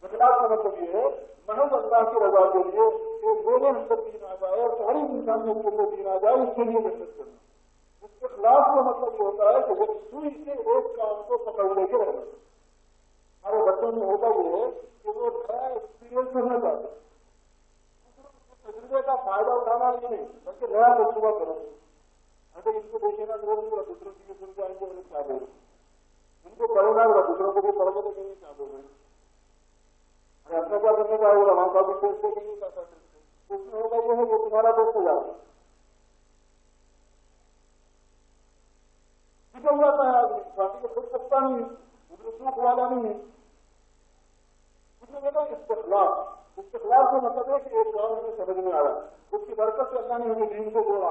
اخلاص کا مطلب یہ ہے محض اللہ کی رضا کے لیے کہ میرے اندر دین آ جائے اور ساری انسانیوں کے اندر دین آ جائے اس کے لیے محنت کرنا۔ اس اخلاص کا مطلب یہ ہوتا ہے کہ وہ سوئی سے ایک کام کو پکڑ لے کے رہنا۔ ہمارے بچوں میں ہوتا یہ ہے کہ وہ نیا ایکسپیرئنس کرنا چاہتے ہیں، تجربے کا فائدہ اٹھانا نہیں بلکہ نیا تجربہ کرو، اگر ان کو دیکھے نا کرو دوسرے چیزیں سن جائیں گے انہیں کیا دیں گے، ان کو پڑھنا ہوگا, دوسروں کو بھی پڑھنے تو کہیں کیا بول رہے ہیں. اپنے کیا کرنے کا ہوگا, وہاں کا بھی سوچ کے نہیں کر سکتے. اس میں ہوگا یہ ہے کہ تمہارا دوست ہو جاتا نکل جاتا ہے آدمی, باقی کو خود سکتا نہیں ہے, دوسروں کو والا نہیں ہے. اس میں کہتا ہے استخلاف کا مطلب ہے کہ ایک کام ہمیں سمجھ میں آ رہا ہے, اس کی برکت سے اللہ نے ہمیں دین کو جوڑا,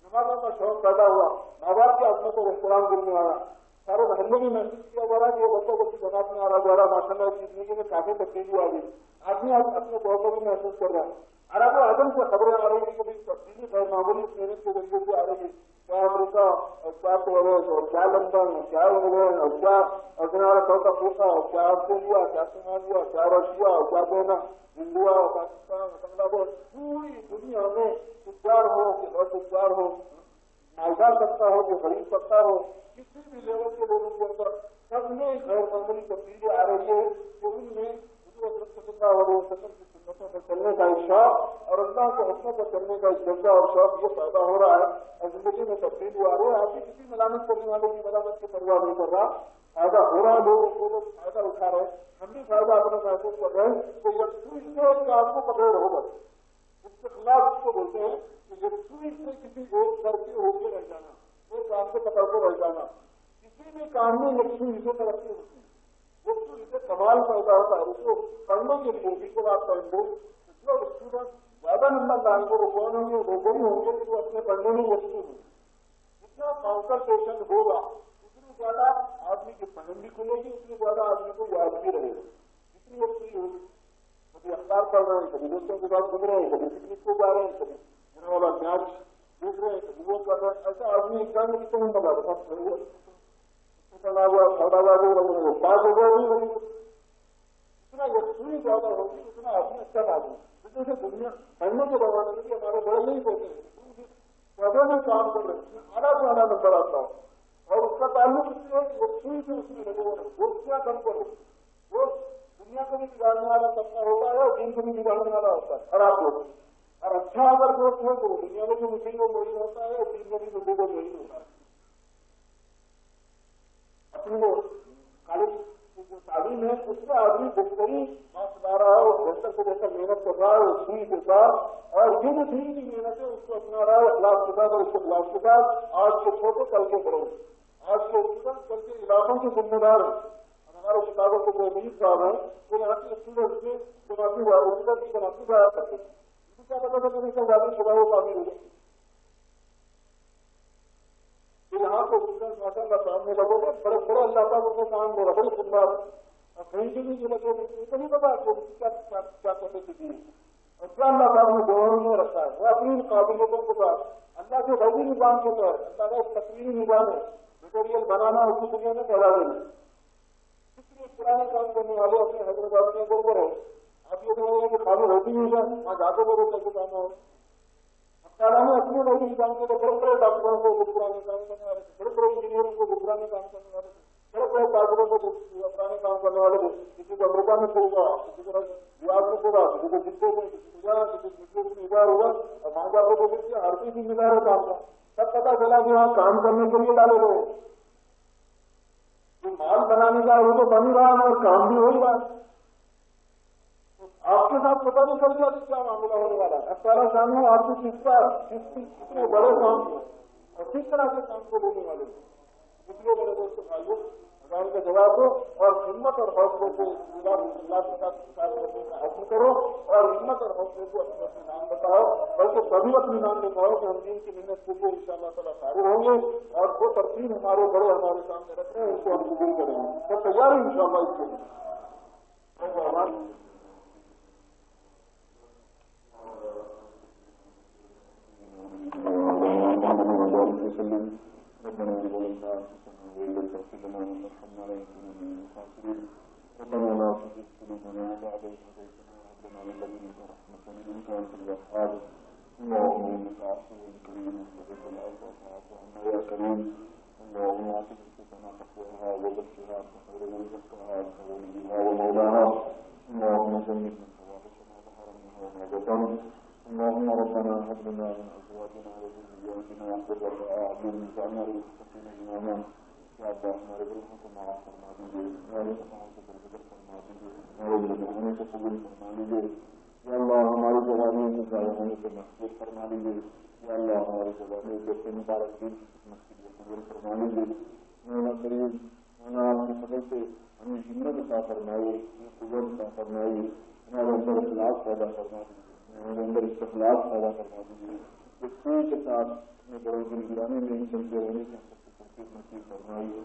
نمازوں کا شوق پیدا ہوا, ماں باپ کی عظمت اور احترام دل میں آیا, سارے محلے میں محسوس کیا جا رہا ہے کہ یہ بچوں کو جماعت میں آ رہا جا رہا, ماشاء اللہ کی زندگی میں کافی تبدیلی آ گئی. آدمی اپنے طور پر بھی محسوس کر رہا ہے. عرب و عدم سے خبریں آ رہی ہیں, کبھی تبدیلی غیر معمولی محنت کے ذریعے سے آ رہی ہے. کیا امریکہ اور کیا پیرس اور کیا لندن اور کیا انگلینڈ اور کیا کنارا ساؤتھ افریقہ اور کیا آسٹریلیا, کیا صومالیہ, کیا رشیا اور کیا دینا انڈیا اور پاکستان اور بنگلہ دیش, پوری دنیا میں تجار ہو کہ بڑے تجار ہو, مالدار سکتا ہو کہ غریب سکتا ہو, کسی بھی لیول کے لوگوں کے اندر سب میں غیر معمولی تبدیلی آ رہی ہے کہ ان میں صلی اللہ علیہ وسلم کی سنتوں پر چلنے کا ایک شوق اور اللہ کے حکموں پر چلنے کا ایک جذبہ اور شوق یہ پیدا ہو رہا ہے اور زندگی میں تبدیلی آ رہی ہے. آپ بھی کسی ملامت کرنے والے کی ملامت کی پرواہ نہیں کر رہا, فائدہ ہو رہا ہے, لوگ فائدہ اٹھا رہے ہیں, ہم بھی فائدہ اپنا محسوس کر رہے ہیں. تو یکسوئی سے کام کو پکڑے رہو گا, اس کے خلاف اس کو بولتے ہیں کہ یکسوئی سے کسی ایک کر کے ہو کے رہ جانا, ایک کام کو پکڑ کے رہ جانا. کسی بھی کام میں یکسوئی سے ترقی ہوتی ہے, یکسوئی سے کمال پیدا ہوتا ہے. اس کو پڑھنے کے لیے بھی کو آپ پڑھ لو, جو اسٹوڈنٹ زیادہ نمبر لائیں گے وہ کون ہوں گے, وہ وہی ہوں گے کہ وہ اپنے پڑھنے میں یکسوئی ہوں. جتنا کانسنٹریشن ہوگا اتنی زیادہ آدمی کی پڑھن بھی کھلے گی, اتنی زیادہ آدمی کو یاد بھی رہے گا. جتنی یکسوئی ہوگی, کبھی اخبار پڑھ رہے ہیں, کبھی دوستوں کے ساتھ گزر رہے ہیں, کبھی پکنک کو جا رہے ہیں, کبھی میرا والا میچ دیکھ رہے ہیں, کبھی وہ کر رہے ہیں. ایسا آدمی ایگزام میں کتنے نمبر لاتا ہے, اتنا ہوا کھڑا ہوا وہ پاس ہو گیا نہیں. اتنا یکسوئی زیادہ ہوگی اتنا آدمی اچھا آدمی. جیسے دنیا پڑھنے کے دوران میں ہمارے بڑے نہیں ہوتے ہیں, پودوں میں کام کر رہے ہیں, اعلیٰ سے اعلیٰ نمبر آتا ہے, اور اس کا تعلق اس لیے یکسوئی سے اس میں لگے ہوئے ہیں. وہ کیا کم کرو, وہ دنیا کو بھی بگاڑنے والا طبقہ ہوتا ہے اور دین کو بھی بگاڑنے والا ہوتا ہے. خراب لوگ اور اچھا اگر دوست ہے تو دنیا میں جو مشکل وہ وہی ہوتا ہے اور دین میں بھی لوگوں کو وہی ہوتا ہے. اپنی وہ کالج جو تعلیم ہے اس میں آدمی بہترین مارکس لا رہا ہے اور بہتر سے بہتر محنت کر رہا ہے سوئی کے ساتھ, اور جو بھی دین کی محنت ہے اس کو اپنا رہا ہے اخلاق کے ساتھ, اور اس کے خلاف کے ساتھ. آج کے چھوٹے کل کے بڑے, آج کے اسٹوڈنٹ کل کے علاقوں کے ذمہ دار ہیں. ہمارے شکاگو کے جو امیر صاحب ہیں وہ یہاں کے اسٹوڈنٹ سے جماعتی ہوا اسٹوڈنٹ کی جماعتی جایا کرتے ہیں. ان کو کیا پتا تھا کہ زیادہ شکاگو کا امیر ہوگا, یہاں کو اسٹوڈنٹ ماشاء اللہ سامنے لگو گے, بڑے بڑے اللہ تعالیٰ کو کام ہو رہا, بڑی خدمات اور کہیں سے بھی جو لگے تو نہیں پتا کیا کہتے تھے اور کیا اللہ تعالیٰ نے دونوں میں رکھا ہے. وہ اپنی قابلیتوں کے ساتھ اللہ کے غیبی نظام کے تحت, اللہ کا ایک تقریری نظام ہے, مٹیریل بنانا اس کی دنیا میں پیدا نہیں. اس لیے پرانے کام کرنے والے اپنے حیدرآباد میں گھر پر ہے. آپ یہ سمجھ رہے کہ خالی ہوتی نہیں ہے, وہاں جاتے ہوئے کیسے کام ہو. تعالیٰ نے اپنے غیبی نظام کے بڑے بڑے ڈاکٹروں کو پرانے کام کرنے والے تھے, بڑے بڑے انجینئروں کو پرانے کام کرنے والے تھے, بڑے بڑے کاغذوں کو پرانے کام کرنے والے تھے. کسی کو امریکہ میں چھوڑ گا, کسی کو ریاض میں چھوڑا, کسی کو جدے میں, کسی کو کسی میں اظہار ہوگا, اور وہاں جا کے دیکھیے ہر کوئی ذمہ دار ہے کام کا. سب پتا چلا کہ وہاں کام کرنے کے لیے ڈالے گئے, جو مال بنانے کا وہ تو بن رہا ہے اور کام بھی ہو رہا ہے. آپ کے ساتھ پتا نہیں چل گیا کہ کیا معاملہ ہونے والا ہے. اب پہلا سامنے آپ کو کتنے بڑے کام اور کس طرح کے کام کو دینے والے ہیں. اس لیے میرے دوست بھائیوں ہزار کا جواب دو اور ہمت اور حوصلے سے اللہ کے ساتھ رکھنے کا حاصل کرو, اور ہمت اور حوصلے سے اپنے اپنے نام بتاؤ, بلکہ سبھی اپنے نام بتاؤ کہ ہم دین کی محنت کے لیے ان شاء اللہ تعالیٰ فارغ ہوں گے, اور وہ ترتیب ہمارے بڑے ہمارے سامنے رکھ رہے ہیں ان کو ہم قبول کریں گے. تو تیار ہے ان شاء اللہ اس کے لیے. وسلم ربنا ظلمنا انفسنا وان لم تغفر لنا وترحمنا لنكونن من الخاسرين. ربنا لا تزغ قلوبنا بعد إذ هديتنا وهب لنا من لدنك رحمة إنك أنت الوهاب. اللهم إنك عفو كريم تحب العفو فاعف عنا يا كريم. اللهم أعط نفوسنا تقواها وزكها أنت خير من زكاها أنت وليها ومولاها. اللهم جنبنا الفواحش ما ظهر منها وما بطن. اللهم ربنا هب لنا من أزواجنا وذرياتنا قرة أعين واجعلنا للمتقين إماما. یا اللہ ہمارے گناہوں کو معاف فرما دیجیے، ہمارے خطاؤں کو درگزر فرما دیجیے، ہمارے گناہوں کو قبول فرما لیجیے، یا اللہ ہماری جوانیوں میں ضائع ہونے سے محفوظ فرما لیجیے، یا اللہ ہماری جوانیوں کے اپنے مبارک دین کی خدمت کے لیے قبول فرما لیجیے، مولا کریم مولا آپ کے فضل سے ہمیں ہمت عطا فرمائیے، قوت عطا فرمائیے، ہمارے اندر اخلاص پیدا فرما دیجیے، ہمارے اندر استخلاص پیدا فرما دیجیے، خوشی کے ساتھ اپنے بڑے دل گرانے میں چلتے رہنے کے نصیب فرمائیے،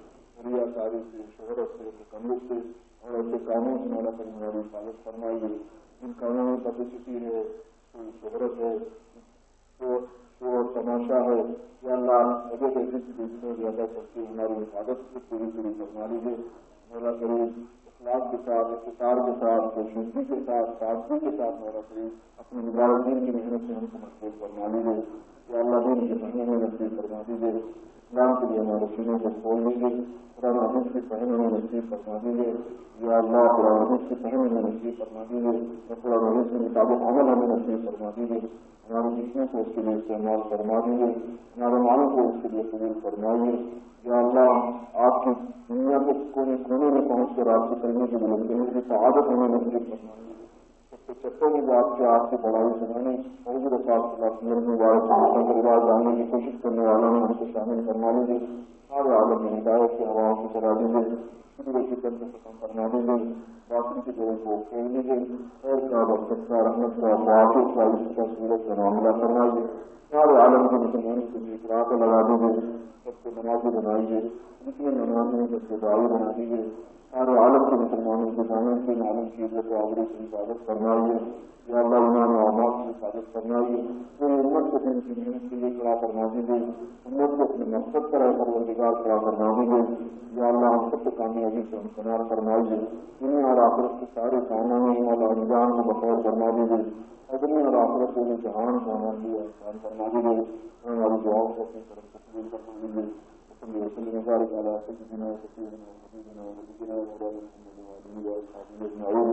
ریا کاری سے، شہرت سے، تکلف سے اور ایسے کاموں سے مولا کریم ہماری حفاظت فرمائیے، جن کاموں میں پبلسٹی ہے، کوئی شہرت ہے، شور تماشا ہے، یا اللہ مجھے دیکھنے زیادہ کرتی ہماری حفاظت سے پوری فرما لیجیے، مولا کریم اخلاق کے ساتھ، اختصار کے ساتھ، خوشنودی کے ساتھ، سادگی کے ساتھ مولا کریم اپنے مبارک دین کی محنت سے ہم کو محفوظ فرما لیجیے، یا اللہ دین کے مہینے میں نصیب فرما دیجیے، اسلام کے لیے ہمارے سینوں کو کھول دیجیے، قرآن حدیث کی فہم میں نصیب فرما دیجیے، یا اللہ قرآن حدیث کی فہم میں نصیب فرما دیجیے، اور قرآن حدیث کے مطابق عمل ہمیں نصیب فرما دیجیے، ہمارے جسموں کو اس کے لیے استعمال فرما دیجیے، ہمارے مالوں کو اس کے لیے قبول فرمائیے، یا اللہ آپ کی دنیا کے کونے کونے میں پہنچ کر آپ سے کرنے کے لیے زندگی کی سعادت ہمیں نصیب فرمائیے، چپوں میں بات کے آپ کی بڑائی سنانے حضور پاک صلی اللہ علیہ وسلم مبارک کے علاج جاننے کی کوشش کرنے والوں میں ہم کو شامل فرما لیجیے، سارے عالم میں ہدایت کی ہواؤں کو چلا دیجیے، شکر و فکر سے ختم فرما دیجیے، باطن کی جگہ کو کھول دیجیے، خیر کا برکت کا رحمت کا معافی کا اس کا سورت کا معاملہ فرمائیے، سارے عالم کے مسلمانوں کے لیے اقرار لگا دیجیے، سب کو نمازی بنائیے، جتنے نمازی سب کو داعی بنا دیجیے، سارے عالم کے مسلمانوں کے جانے سے عالم کی عزت و آبرو کی حفاظت فرمائیے، یا اللہ ایمان و اعمال کی حفاظت فرمائیے، پوری امت کو دین کی محنت کے لیے کھڑا فرما دیجیے، امت کو اپنے مقصد پر پروردگار کھڑا فرما دیجیے، یا اللہ ہم سب کو کامیابی سے ہمکنار فرمائیے، دنیا اور آخرت کے سارے کاموں میں اللہ انجام کو بخیر فرما دیجیے، اور دنیا اور آخرت کے جہان کو ہمارے آسان فرما دیجیے، ہماری دعاؤں کو اپنی طرف سے قبول کر لیجیے، وسلم وبارك على سيدنا وحبيبنا ونبينا ونبينا ومولانا محمد وعلى اله وصحبه اجمعين